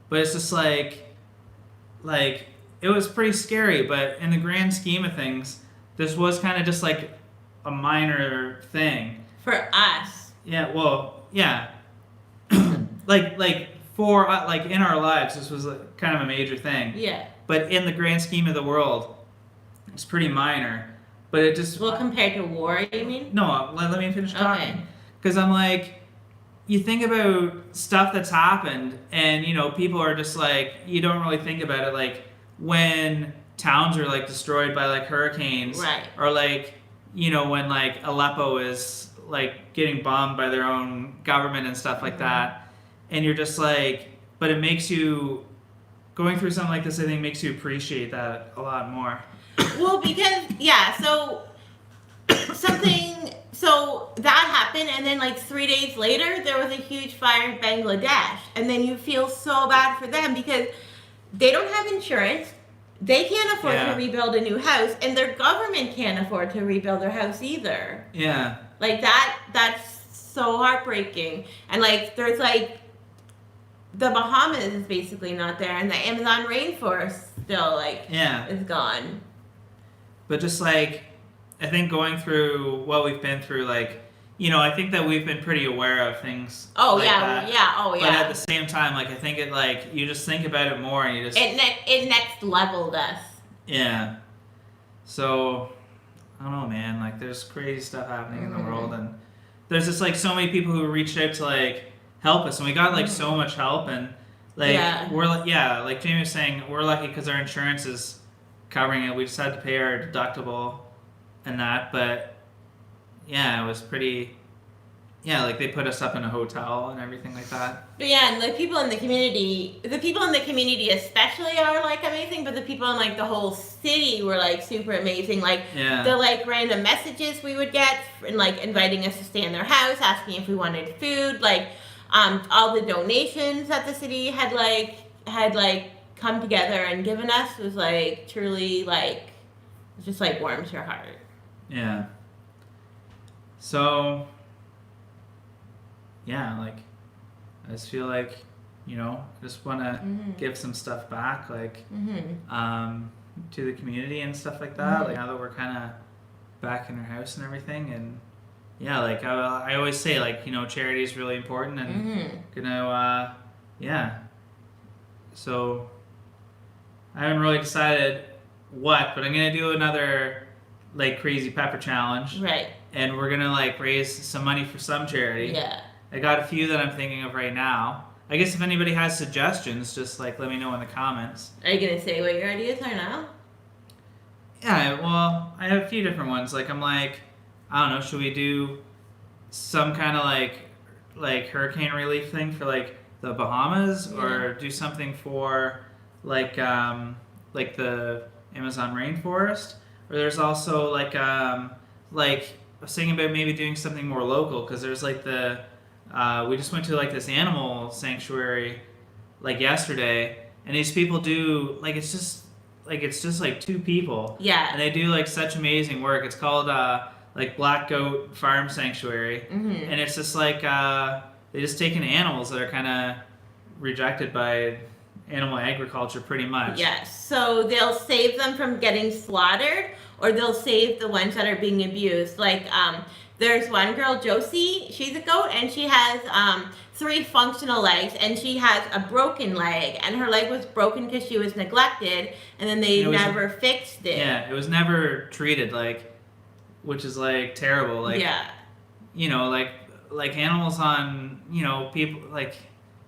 S1: But it's just like it was pretty scary, but in the grand scheme of things, this was kind of just like a minor thing.
S2: For us.
S1: Yeah, well, yeah. like for like in our lives, this was like kind of a major thing.
S2: Yeah.
S1: But in the grand scheme of the world, it's pretty minor. But it just...
S2: Well, compared to war, you mean?
S1: No, let me finish talking. Because I'm like, you think about stuff that's happened, and, people are just like, you don't really think about it. Like, when towns are like destroyed by like hurricanes,
S2: Right.
S1: or like, you know, when like Aleppo is like getting bombed by their own government and stuff like that, and you're just like, but it makes you, going through something like this, I think makes you appreciate that a lot more.
S2: Well, because so that happened, and then like 3 days later, there was a huge fire in Bangladesh, and then you feel so bad for them because they don't have insurance, they can't afford to rebuild a new house, and their government can't afford to rebuild their house either.
S1: Yeah.
S2: Like that's so heartbreaking, and like there's like the Bahamas is basically not there, and the Amazon rainforest still like is gone.
S1: But just like, I think going through what we've been through, like, you know, I think that we've been pretty aware of things.
S2: Oh
S1: like
S2: yeah,
S1: that.
S2: yeah.
S1: But at the same time, like, I think it, like, you just think about it more, and you just
S2: it next leveled us.
S1: Yeah. So I don't know, man. Like, there's crazy stuff happening in the world, and there's just like so many people who reached out to like help us, and we got like so much help, and like we're like like Jamie was saying, we're lucky because our insurance is covering it. We just had to pay our deductible and that, but yeah, it was pretty. Yeah, like they put us up in a hotel and everything like that.
S2: But yeah, and the people in the community especially are like amazing, but the people in like the whole city were like super amazing. Like the like random messages we would get and like inviting us to stay in their house, asking if we wanted food, like all the donations that the city had come together and given us was like truly like just like warms your heart.
S1: Yeah. So yeah, like, I just feel like, you know, I just want to give some stuff back, like, to the community and stuff like that. Like, now that we're kind of back in our house and everything, and yeah, like, I always say, like, you know, charity is really important, and gonna, So, I haven't really decided what, but I'm gonna do another, like, crazy pepper challenge.
S2: Right.
S1: And we're gonna, like, raise some money for some charity.
S2: Yeah.
S1: I got a few that I'm thinking of right now. I guess if anybody has suggestions, just like let me know in the comments.
S2: Are you gonna say what your ideas are now?
S1: Yeah, well, I have a few different ones. Like I'm like, I don't know, should we do some kind of like hurricane relief thing for like the Bahamas, or do something for like the Amazon rainforest? Or there's also like I was thinking about maybe doing something more local, because there's like we just went to like this animal sanctuary like yesterday, and these people do like it's just like two people, and they do like such amazing work. It's called like Black Goat Farm Sanctuary, and it's just like they just take in animals that are kind of rejected by animal agriculture pretty much.
S2: Yes, so they'll save them from getting slaughtered, or they'll save the ones that are being abused. Like there's one girl, Josie, she's a goat, and she has 3 functional legs, and she has a broken leg, and her leg was broken because she was neglected, and then they never fixed it.
S1: Yeah, it was never treated, like, which is like terrible. Like, you know, like animals on, you know, people like,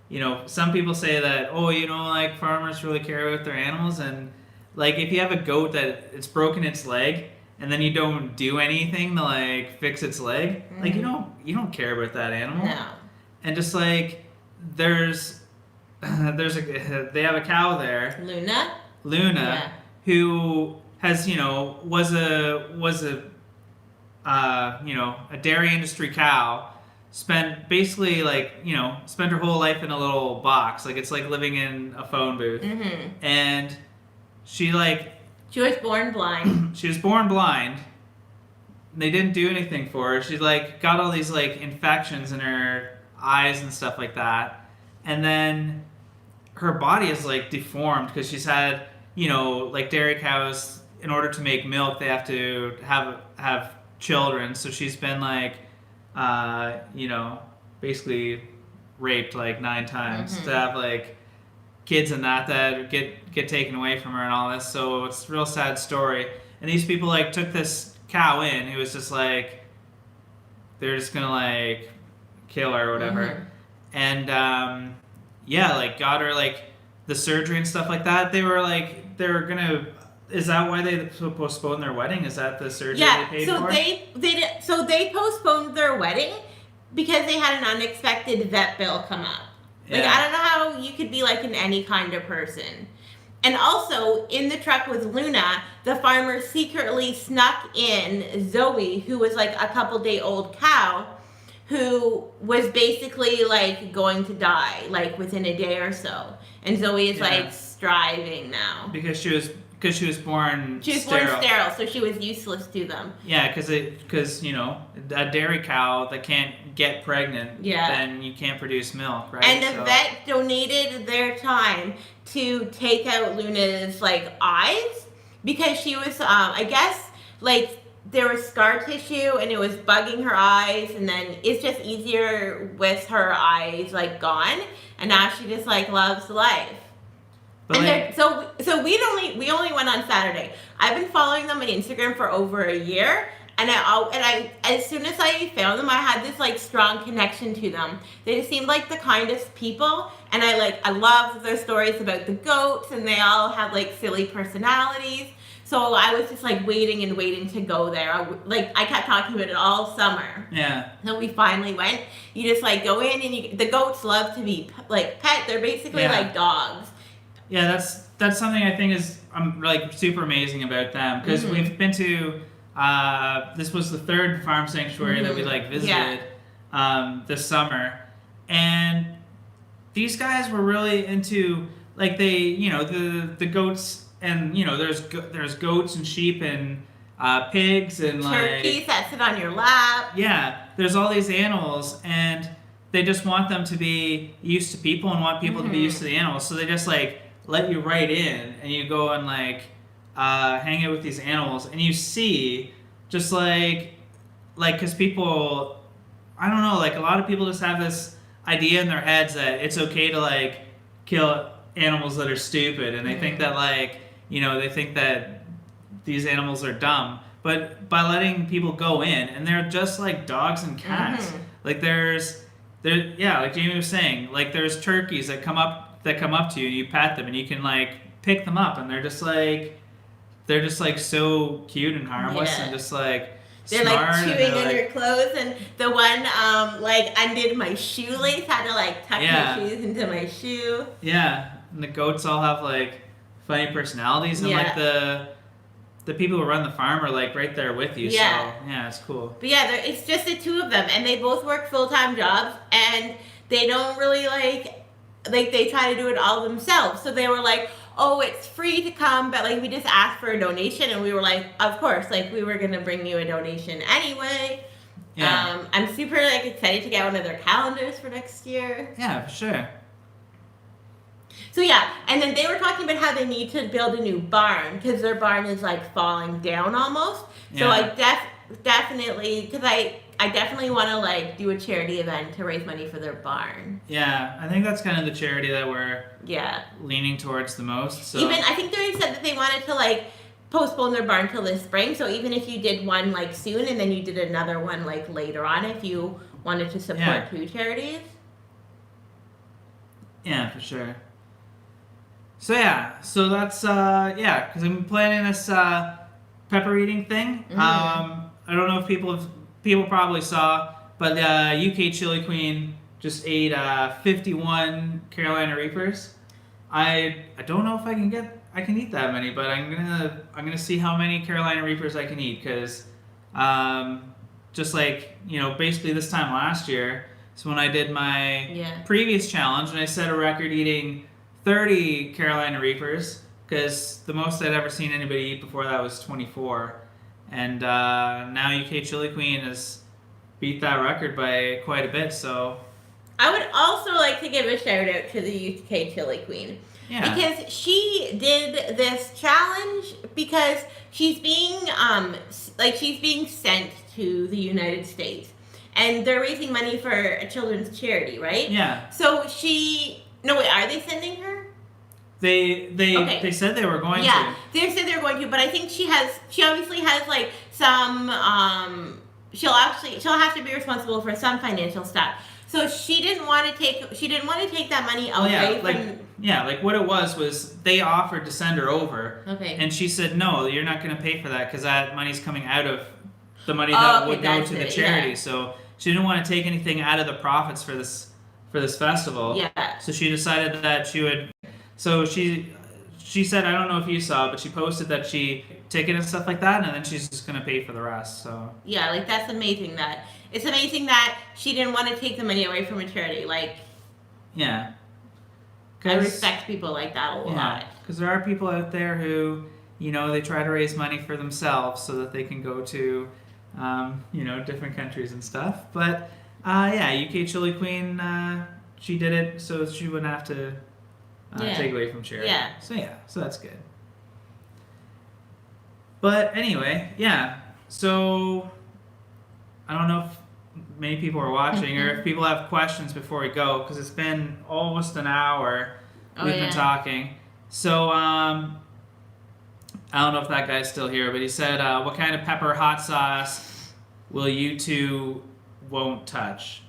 S1: you know, some people say that, oh, you know, like farmers really care about their animals, and like if you have a goat that it's broken its leg, and then you don't do anything to like fix its leg, like you don't care about that animal.
S2: No.
S1: And just like they have a cow there, Luna, who has, you know, was a you know, a dairy industry cow, spent basically like, you know, spent her whole life in a little box, like it's like living in a phone booth, and she was born blind. She was born blind. They didn't do anything for her. She like got all these like infections in her eyes and stuff like that. And then her body is like deformed because she's had, you know, like dairy cows, in order to make milk, they have to have children. So she's been like, you know, basically raped like 9 times to have like kids and that get taken away from her and all this. So it's a real sad story. And these people like took this cow in who was just like, they're just gonna like kill her or whatever. And like got her like the surgery and stuff like that. They were gonna Is that why they postponed their wedding? Is that the surgery
S2: Yeah,
S1: they paid
S2: so
S1: for?
S2: they postponed their wedding because they had an unexpected vet bill come up. Like,
S1: Yeah.
S2: I don't know how you could be like an any kind of person. And also, in the truck with Luna, the farmer secretly snuck in Zoe, who was like a couple-day-old cow, who was basically like going to die like within a day or so. And Zoe is like striving now.
S1: Because she was born
S2: She was
S1: sterile.
S2: born sterile, so she was useless to them.
S1: Yeah, because you know, a dairy cow that can't get pregnant, then you can't produce milk, right?
S2: And the vet donated their time to take out Luna's like eyes because she was, I guess, like there was scar tissue and it was bugging her eyes, and then it's just easier with her eyes like gone, and now she just like loves life.
S1: But
S2: and so we only went on Saturday. I've been following them on Instagram for over a year, and I as soon as I found them, I had this like strong connection to them. They just seemed like the kindest people, and I love their stories about the goats, and they all have like silly personalities. So I was just like waiting to go there. I kept talking about it all summer.
S1: Yeah.
S2: So we finally went. You just like go in, and the goats love to be like pet. They're basically like dogs.
S1: Yeah, that's something I think is like super amazing about them, because we've been to this was the third farm sanctuary that we like visited this summer, and these guys were really into like the goats, and there's goats and sheep and pigs and
S2: turkeys that sit on your lap.
S1: Yeah, there's all these animals, and they just want them to be used to people and want people to be used to the animals, so they just like let you right in, and you go and like hang out with these animals, and you see just like because people, I don't know, like a lot of people just have this idea in their heads that it's okay to like kill animals that are stupid, and they think that like they think that these animals are dumb, but by letting people go in, and they're just like dogs and cats, like like Jamie was saying, like there's turkeys that come up to you, and you pat them, and you can like pick them up, and they're just like so cute and harmless, and just like
S2: they're
S1: smart,
S2: like chewing on your clothes, and the one like undid my shoelace, had to like tuck my shoes into my shoe. Yeah,
S1: and the goats all have like funny personalities, and like the people who run the farm are like right there with you.
S2: Yeah.
S1: So yeah, it's cool.
S2: But yeah, it's just the two of them, and they both work full-time jobs, and they don't really like they try to do it all themselves. So they were like, oh, it's free to come, but like we just asked for a donation, and we were like, of course, like we were gonna bring you a donation anyway. Yeah. I'm super like excited to get one of their calendars for next year.
S1: Yeah, for sure.
S2: So yeah, and then they were talking about how they need to build a new barn because their barn is like falling down almost. Yeah. So I definitely, because I definitely want to like do a charity event to raise money for their barn.
S1: Yeah, I think that's kind of the charity that we're leaning towards the most. So.
S2: Even I think they said that they wanted to like postpone their barn till this spring. So even if you did one like soon and then you did another one like later on, if you wanted to support two charities.
S1: Yeah, for sure. So that's because I'm planning this pepper eating thing. I don't know if people probably saw, but UK Chili Queen just ate 51 Carolina Reapers. I don't know if I can eat that many, but I'm gonna see how many Carolina Reapers I can eat, because just like basically this time last year is when I did my previous challenge, and I set a record eating 30 Carolina Reapers, because the most I'd ever seen anybody eat before that was 24. And now UK Chili Queen has beat that record by quite a bit, so...
S2: I would also like to give a shout out to the UK Chili Queen. Yeah. Because she did this challenge because she's being sent to the United States. And they're raising money for a children's charity, right? Yeah. So are they sending her?
S1: They said they were going to.
S2: Yeah, they said they were going to, but I think she obviously has like some she'll have to be responsible for some financial stuff. So she didn't want to take that money
S1: Oh,
S2: away
S1: yeah,
S2: from.
S1: like what it was they offered to send her over,
S2: Okay.
S1: and she said no, you're not going to pay for that because that money's coming out of the money that would go to the charity.
S2: Yeah.
S1: So she didn't want to take anything out of the profits for this festival.
S2: Yeah.
S1: So she decided that she would. So she said, I don't know if you saw, but she posted that she ticket and stuff like that, and then she's just going to pay for the rest. So
S2: yeah, like that's amazing. It's amazing that she didn't want to take the money away from a charity. Like,
S1: yeah.
S2: I respect people like that a lot.
S1: Because there are people out there who, they try to raise money for themselves so that they can go to, different countries and stuff. But, UK Chili Queen, she did it so she wouldn't have to take away from charity.
S2: Yeah.
S1: So that's good. But anyway, so I don't know if many people are watching or if people have questions before we go, because it's been almost an hour we've been talking. So I don't know if that guy's still here, but he said, what kind of pepper hot sauce will you two won't touch?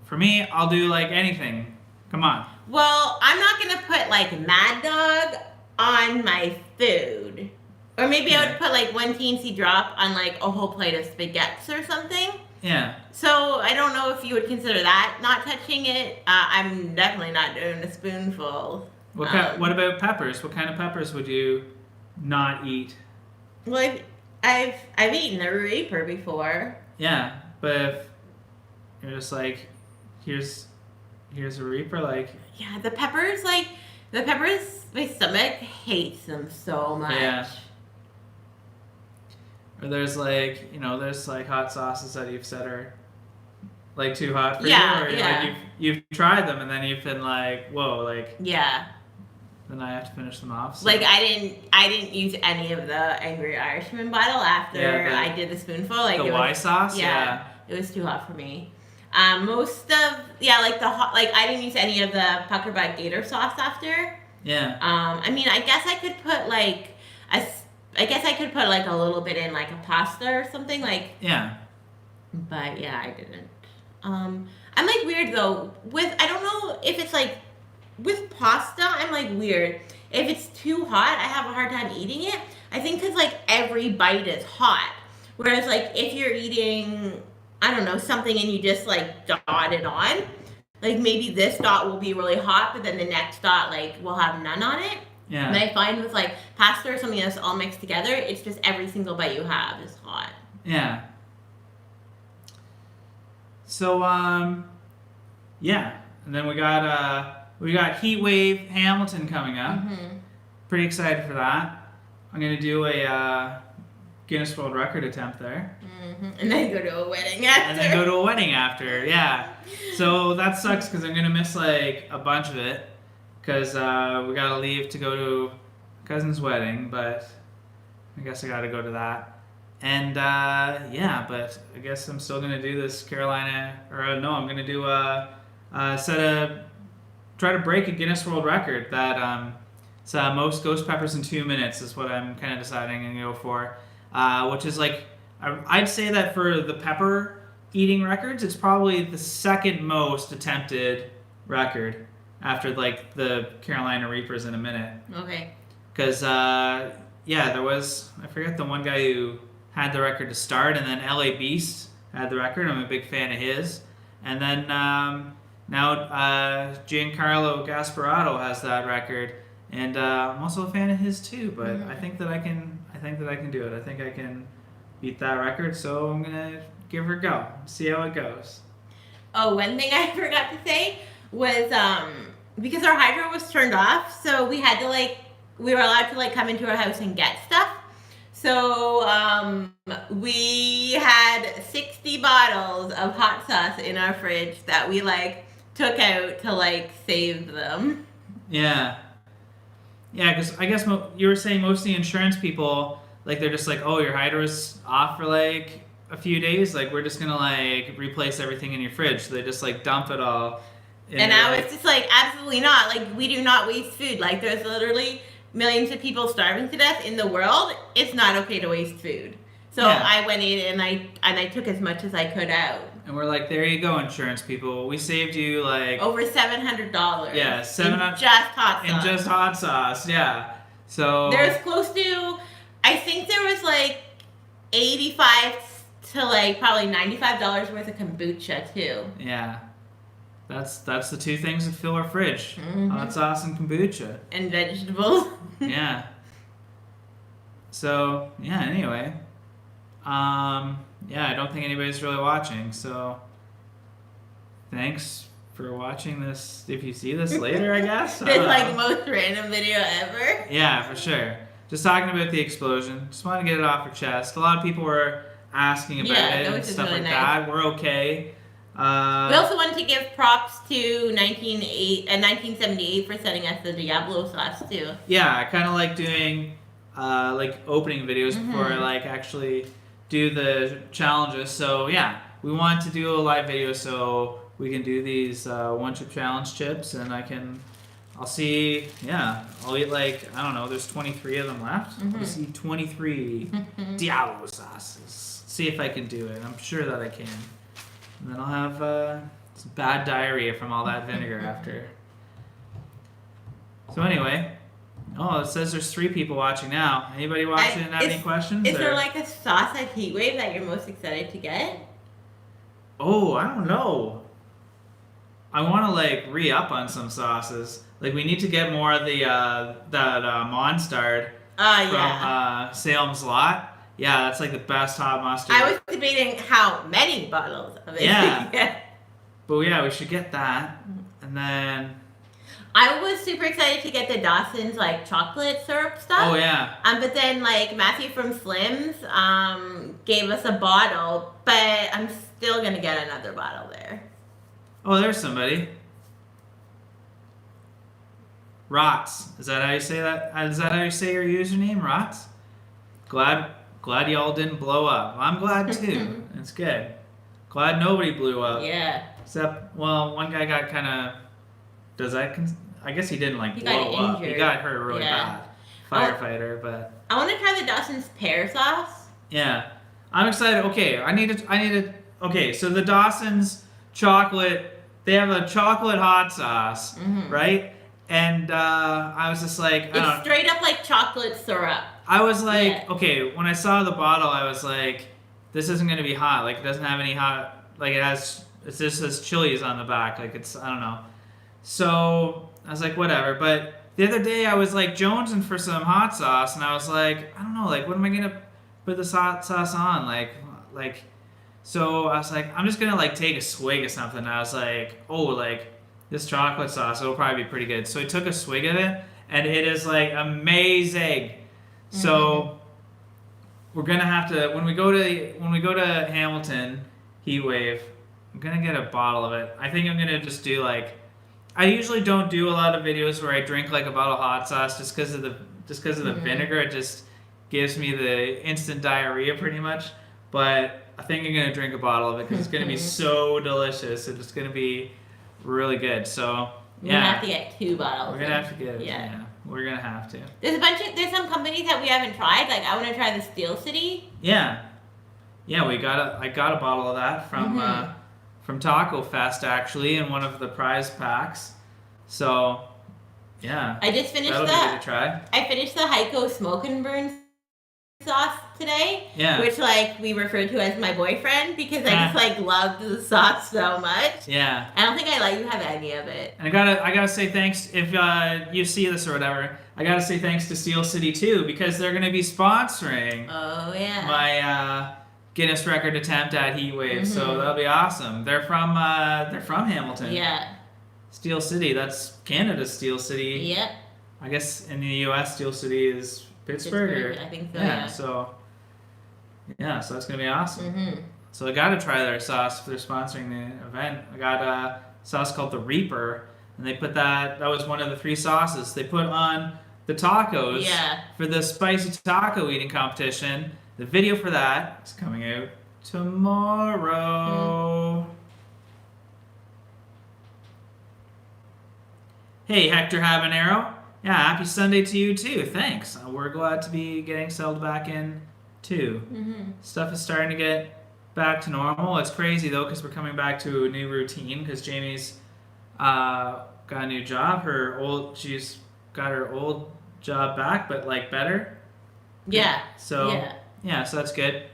S1: For me, I'll do like anything. Come on.
S2: Well, I'm not going to put like Mad Dog on my food. Or maybe I would put like one teensy drop on like a whole plate of spaghettis or something.
S1: Yeah.
S2: So I don't know if you would consider that not touching it. I'm definitely not doing a spoonful.
S1: What about peppers? What kind of peppers would you not eat?
S2: Well, I've eaten a Reaper before.
S1: Yeah, but if you're just like, here's a Reaper, like.
S2: Yeah, the peppers, my stomach hates them so much.
S1: Yeah. Or there's like, there's like hot sauces that you've said are like too hot for you. Or like you've tried them and then you've been like, whoa, like.
S2: Yeah.
S1: Then I have to finish them off. So.
S2: Like I didn't use any of the Angry Irishman bottle after I did the spoonful. Like
S1: the Y sauce.
S2: Yeah, it was too hot for me. Most of like the hot, like I didn't use any of the Puckerbug Gator sauce after.
S1: Yeah.
S2: I mean, I guess I could put like a little bit in like a pasta or something like.
S1: Yeah.
S2: But yeah, I didn't. I'm like weird though I don't know if it's like with pasta. I'm like weird. If it's too hot, I have a hard time eating it. I think because like every bite is hot. Whereas like if you're eating, I don't know, something and you just like dot it on, like maybe this dot will be really hot, but then the next dot like will have none on it.
S1: Yeah.
S2: And I find with like pasta or something that's all mixed together, it's just every single bite you have is hot.
S1: Yeah. So and then we got Heat Wave Hamilton coming up.
S2: Mm-hmm.
S1: Pretty excited for that. I'm gonna do a Guinness World Record attempt there.
S2: Mm-hmm. And then go to a wedding after.
S1: Yeah. So that sucks because I'm gonna miss like a bunch of it because we gotta leave to go to a cousin's wedding, but I guess I gotta go to that. And but I guess I'm still gonna do this Carolina, I'm gonna do try to break a Guinness World Record that it's most ghost peppers in 2 minutes is what I'm kind of deciding and go for, which is like I'd say that for the pepper eating records, it's probably the second most attempted record after like the Carolina Reapers in a minute.
S2: Okay.
S1: Because there was, I forget the one guy who had the record to start, and then LA Beast had the record. I'm a big fan of his. And then now Giancarlo Gasparotto has that record, and I'm also a fan of his too. But I think that I can do it. I think I can beat that record. So I'm gonna give her a go. See how it goes.
S2: Oh, one thing I forgot to say was because our hydro was turned off, so we were allowed to come into our house and get stuff. So we had 60 bottles of hot sauce in our fridge that we took out to save them.
S1: Yeah. Yeah, because I guess you were saying most of the insurance people, they're just oh, your hydro's off for a few days. We're just gonna replace everything in your fridge. So they just dump it all.
S2: And I was just absolutely not. We do not waste food. There's literally millions of people starving to death in the world. It's not okay to waste food. So I went in and I took as much as I could out.
S1: And we're like, there you go, insurance people. We saved you like
S2: over $700.
S1: Yeah, $700
S2: just hot sauce.
S1: And just hot sauce, yeah. So
S2: there's close to, I think there was like 85 to like probably $95 worth of kombucha too.
S1: Yeah. That's the two things that fill our fridge.
S2: Mm-hmm.
S1: Hot sauce and kombucha.
S2: And vegetables.
S1: Yeah. So, yeah, anyway. Yeah, I don't think anybody's really watching, so thanks for watching this. If you see this later, I guess.
S2: It's like the most random video ever.
S1: Yeah, for sure. Just talking about the explosion. Just want to get it off your chest. A lot of people were asking about it and stuff really like nice. That. We're okay.
S2: We also wanted to give props to 1978 for sending us the Diablo sauce too.
S1: Yeah, I kind of like doing like opening videos before I like actually do the challenges. So yeah, we want to do a live video so we can do these one chip challenge chips, and I'll see. Yeah, I'll eat like, I don't know. There's 23 of them left. I'll just eat 23 Diablo sauces. See if I can do it. I'm sure that I can. And then I'll have some bad diarrhea from all that vinegar after. So anyway, it says there's 3 people watching now. Anybody watching have any questions?
S2: Is there like a sauce at Heatwave that you're most excited to get?
S1: Oh, I don't know. I want to like re-up on some sauces. Like we need to get more of the that Monstard from Salem's Lot. Yeah, that's like the best hot mustard.
S2: I was debating how many bottles of it.
S1: Yeah. But yeah, we should get that. And then
S2: I was super excited to get the Dawson's like chocolate syrup stuff.
S1: Oh yeah.
S2: But then like Matthew from Slim's gave us a bottle, but I'm still gonna get another bottle there.
S1: Oh, there's somebody. Rots. Is that how you say that? Is that how you say your username? Rots? Glad y'all didn't blow up. I'm glad too. It's good. Glad nobody blew up.
S2: Yeah.
S1: Except, well, one guy got kind of. I guess he didn't like blow up. He got hurt really bad. Firefighter, but.
S2: I want to try the Dawson's pear sauce.
S1: Yeah, I'm excited. Okay, I need to. Okay, so the Dawson's chocolate. They have a chocolate hot sauce, right? And I was just like,
S2: it's straight up like chocolate syrup.
S1: I was like, okay, when I saw the bottle, I was like, this isn't going to be hot. Like, it doesn't have any hot, like, it just says Chili's on the back. Like, I don't know. So, I was like, whatever. But the other day, I was, like, jonesing for some hot sauce, and I was like, I don't know, like, what am I going to put this hot sauce on? Like, so I was like, I'm just going to, like, take a swig of something. And I was like, oh, like, this chocolate sauce, it'll probably be pretty good. So I took a swig of it, and it is, like, amazing. So we're gonna have to when we go to Hamilton Heatwave, I'm gonna get a bottle of it. I think I'm gonna just do like, I usually don't do a lot of videos where I drink like a bottle of hot sauce just because of the vinegar. It just gives me the instant diarrhea pretty much. But I think I'm gonna drink a bottle of it because it's gonna be so delicious. It's gonna be really good. So
S2: we're gonna have to get 2 bottles.
S1: We're gonna have to get it. Yeah. We're gonna have to.
S2: There's some companies that we haven't tried. Like I want to try the Steel City.
S1: Yeah, I got a bottle of that from Taco Fest actually in one of the prize packs. So, yeah.
S2: I just finished
S1: that'll be good to try.
S2: I finished the Heiko Smoke and Burn sauce today.
S1: Yeah.
S2: Which like we refer to as my boyfriend because I just like loved the sauce so much.
S1: Yeah.
S2: I don't think I let you have any of it.
S1: And I gotta say thanks if you see this or whatever. I gotta say thanks to Steel City too because they're gonna be sponsoring.
S2: Oh yeah.
S1: My Guinness record attempt at Heatwave, so that'll be awesome. They're from Hamilton.
S2: Yeah.
S1: Steel City, that's Canada's Steel City.
S2: Yep.
S1: I guess in the U.S. Steel City is Pittsburgh.
S2: I think so.
S1: Yeah. So that's gonna be awesome. So I gotta try their sauce if they're sponsoring the event. I got a sauce called the Reaper, and they put that was one of the 3 sauces they put on the tacos for the spicy taco eating competition. The video for that is coming out tomorrow. Hey, Hector Habanero. Yeah, happy Sunday to you too. Thanks. We're glad to be getting settled back in too. Stuff is starting to get back to normal. It's crazy though because we're coming back to a new routine because Jamie's got a new job. She's got her old job back, but like better.
S2: Yeah.
S1: So so that's good.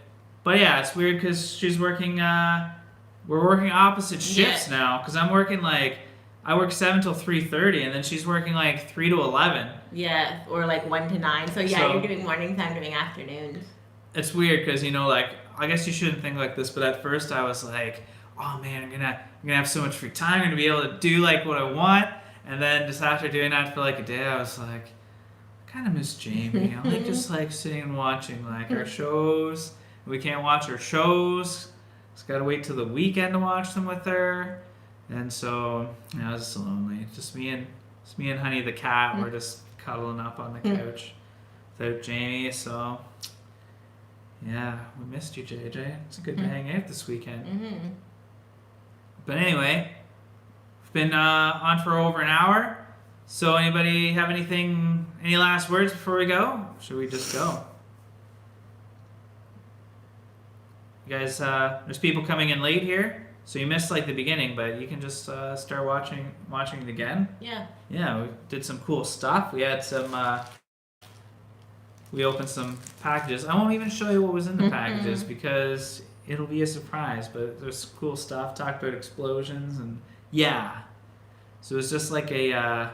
S1: But yeah, it's weird because she's working. We're working opposite shifts now because I'm working like I work 7 till 3:30, and then she's working like 3 to 11.
S2: Yeah, or like 1 to 9. So you're doing mornings, I'm doing afternoons.
S1: It's weird because like I guess you shouldn't think like this, but at first I was like, oh man, I'm gonna have so much free time. I'm gonna be able to do like what I want. And then just after doing that for like a day, I was like, I kind of miss Jamie. I like just like sitting and watching like our shows. We can't watch our shows. Just gotta wait till the weekend to watch them with her. And so it was so lonely. Just me and Honey the cat were just cuddling up on the couch without Jamie. So yeah, we missed you, JJ. It's a good to hang out this weekend.
S2: Mm-hmm.
S1: But anyway, we've been on for over an hour. So anybody have any last words before we go? Should we just go? You guys, there's people coming in late here. So you missed like the beginning, but you can just start watching it again.
S2: Yeah.
S1: Yeah, we did some cool stuff. We had some. We opened some packages. I won't even show you what was in the packages because it'll be a surprise. But there's cool stuff. Talked about explosions and So it's just like a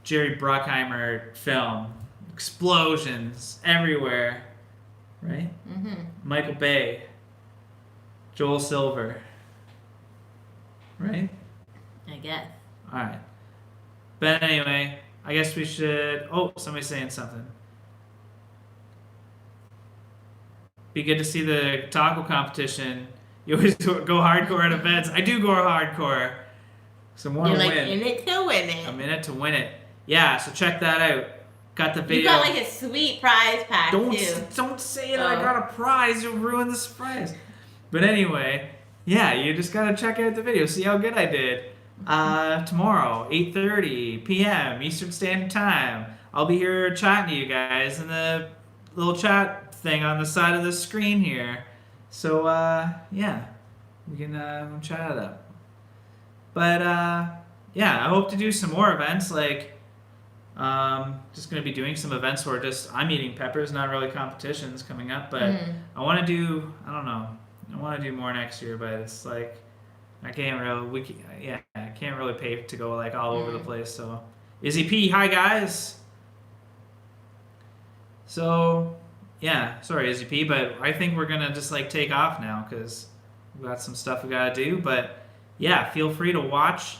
S1: Jerry Bruckheimer film. Explosions everywhere, right?
S2: Mm-hmm.
S1: Michael Bay, Joel Silver. Right?
S2: I guess.
S1: Alright. But anyway, I guess we should... Oh, somebody's saying something. Be good to see the taco competition. You always go hardcore at events. I do go hardcore. So more
S2: You're
S1: to
S2: like
S1: win.
S2: in it to win it.
S1: I'm in it to win it. Yeah, so check that out. Got the video.
S2: You got like a sweet prize pack too.
S1: Don't say it. I got a prize. You'll ruin the surprise. But anyway... Yeah, you just gotta check out the video, see how good I did. Tomorrow, 8:30 p.m. Eastern Standard Time. I'll be here chatting to you guys in the little chat thing on the side of the screen here. So, we can chat it up. But, I hope to do some more events, like, just gonna be doing some events where I'm eating peppers, not really competitions coming up, but I wanna do, I don't know. I want to do more next year, but it's like I can't really pay to go like all over the place. So Izzy P, hi guys. So sorry Izzy P, but I think we're gonna just like take off now because we got some stuff we gotta do. But yeah, feel free to watch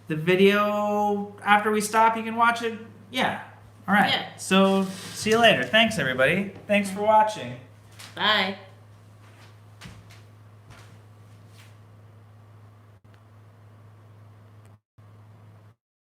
S1: the video after we stop. You can watch it. Yeah. All right. Yeah. So see you later. Thanks everybody. Thanks for watching.
S2: Bye.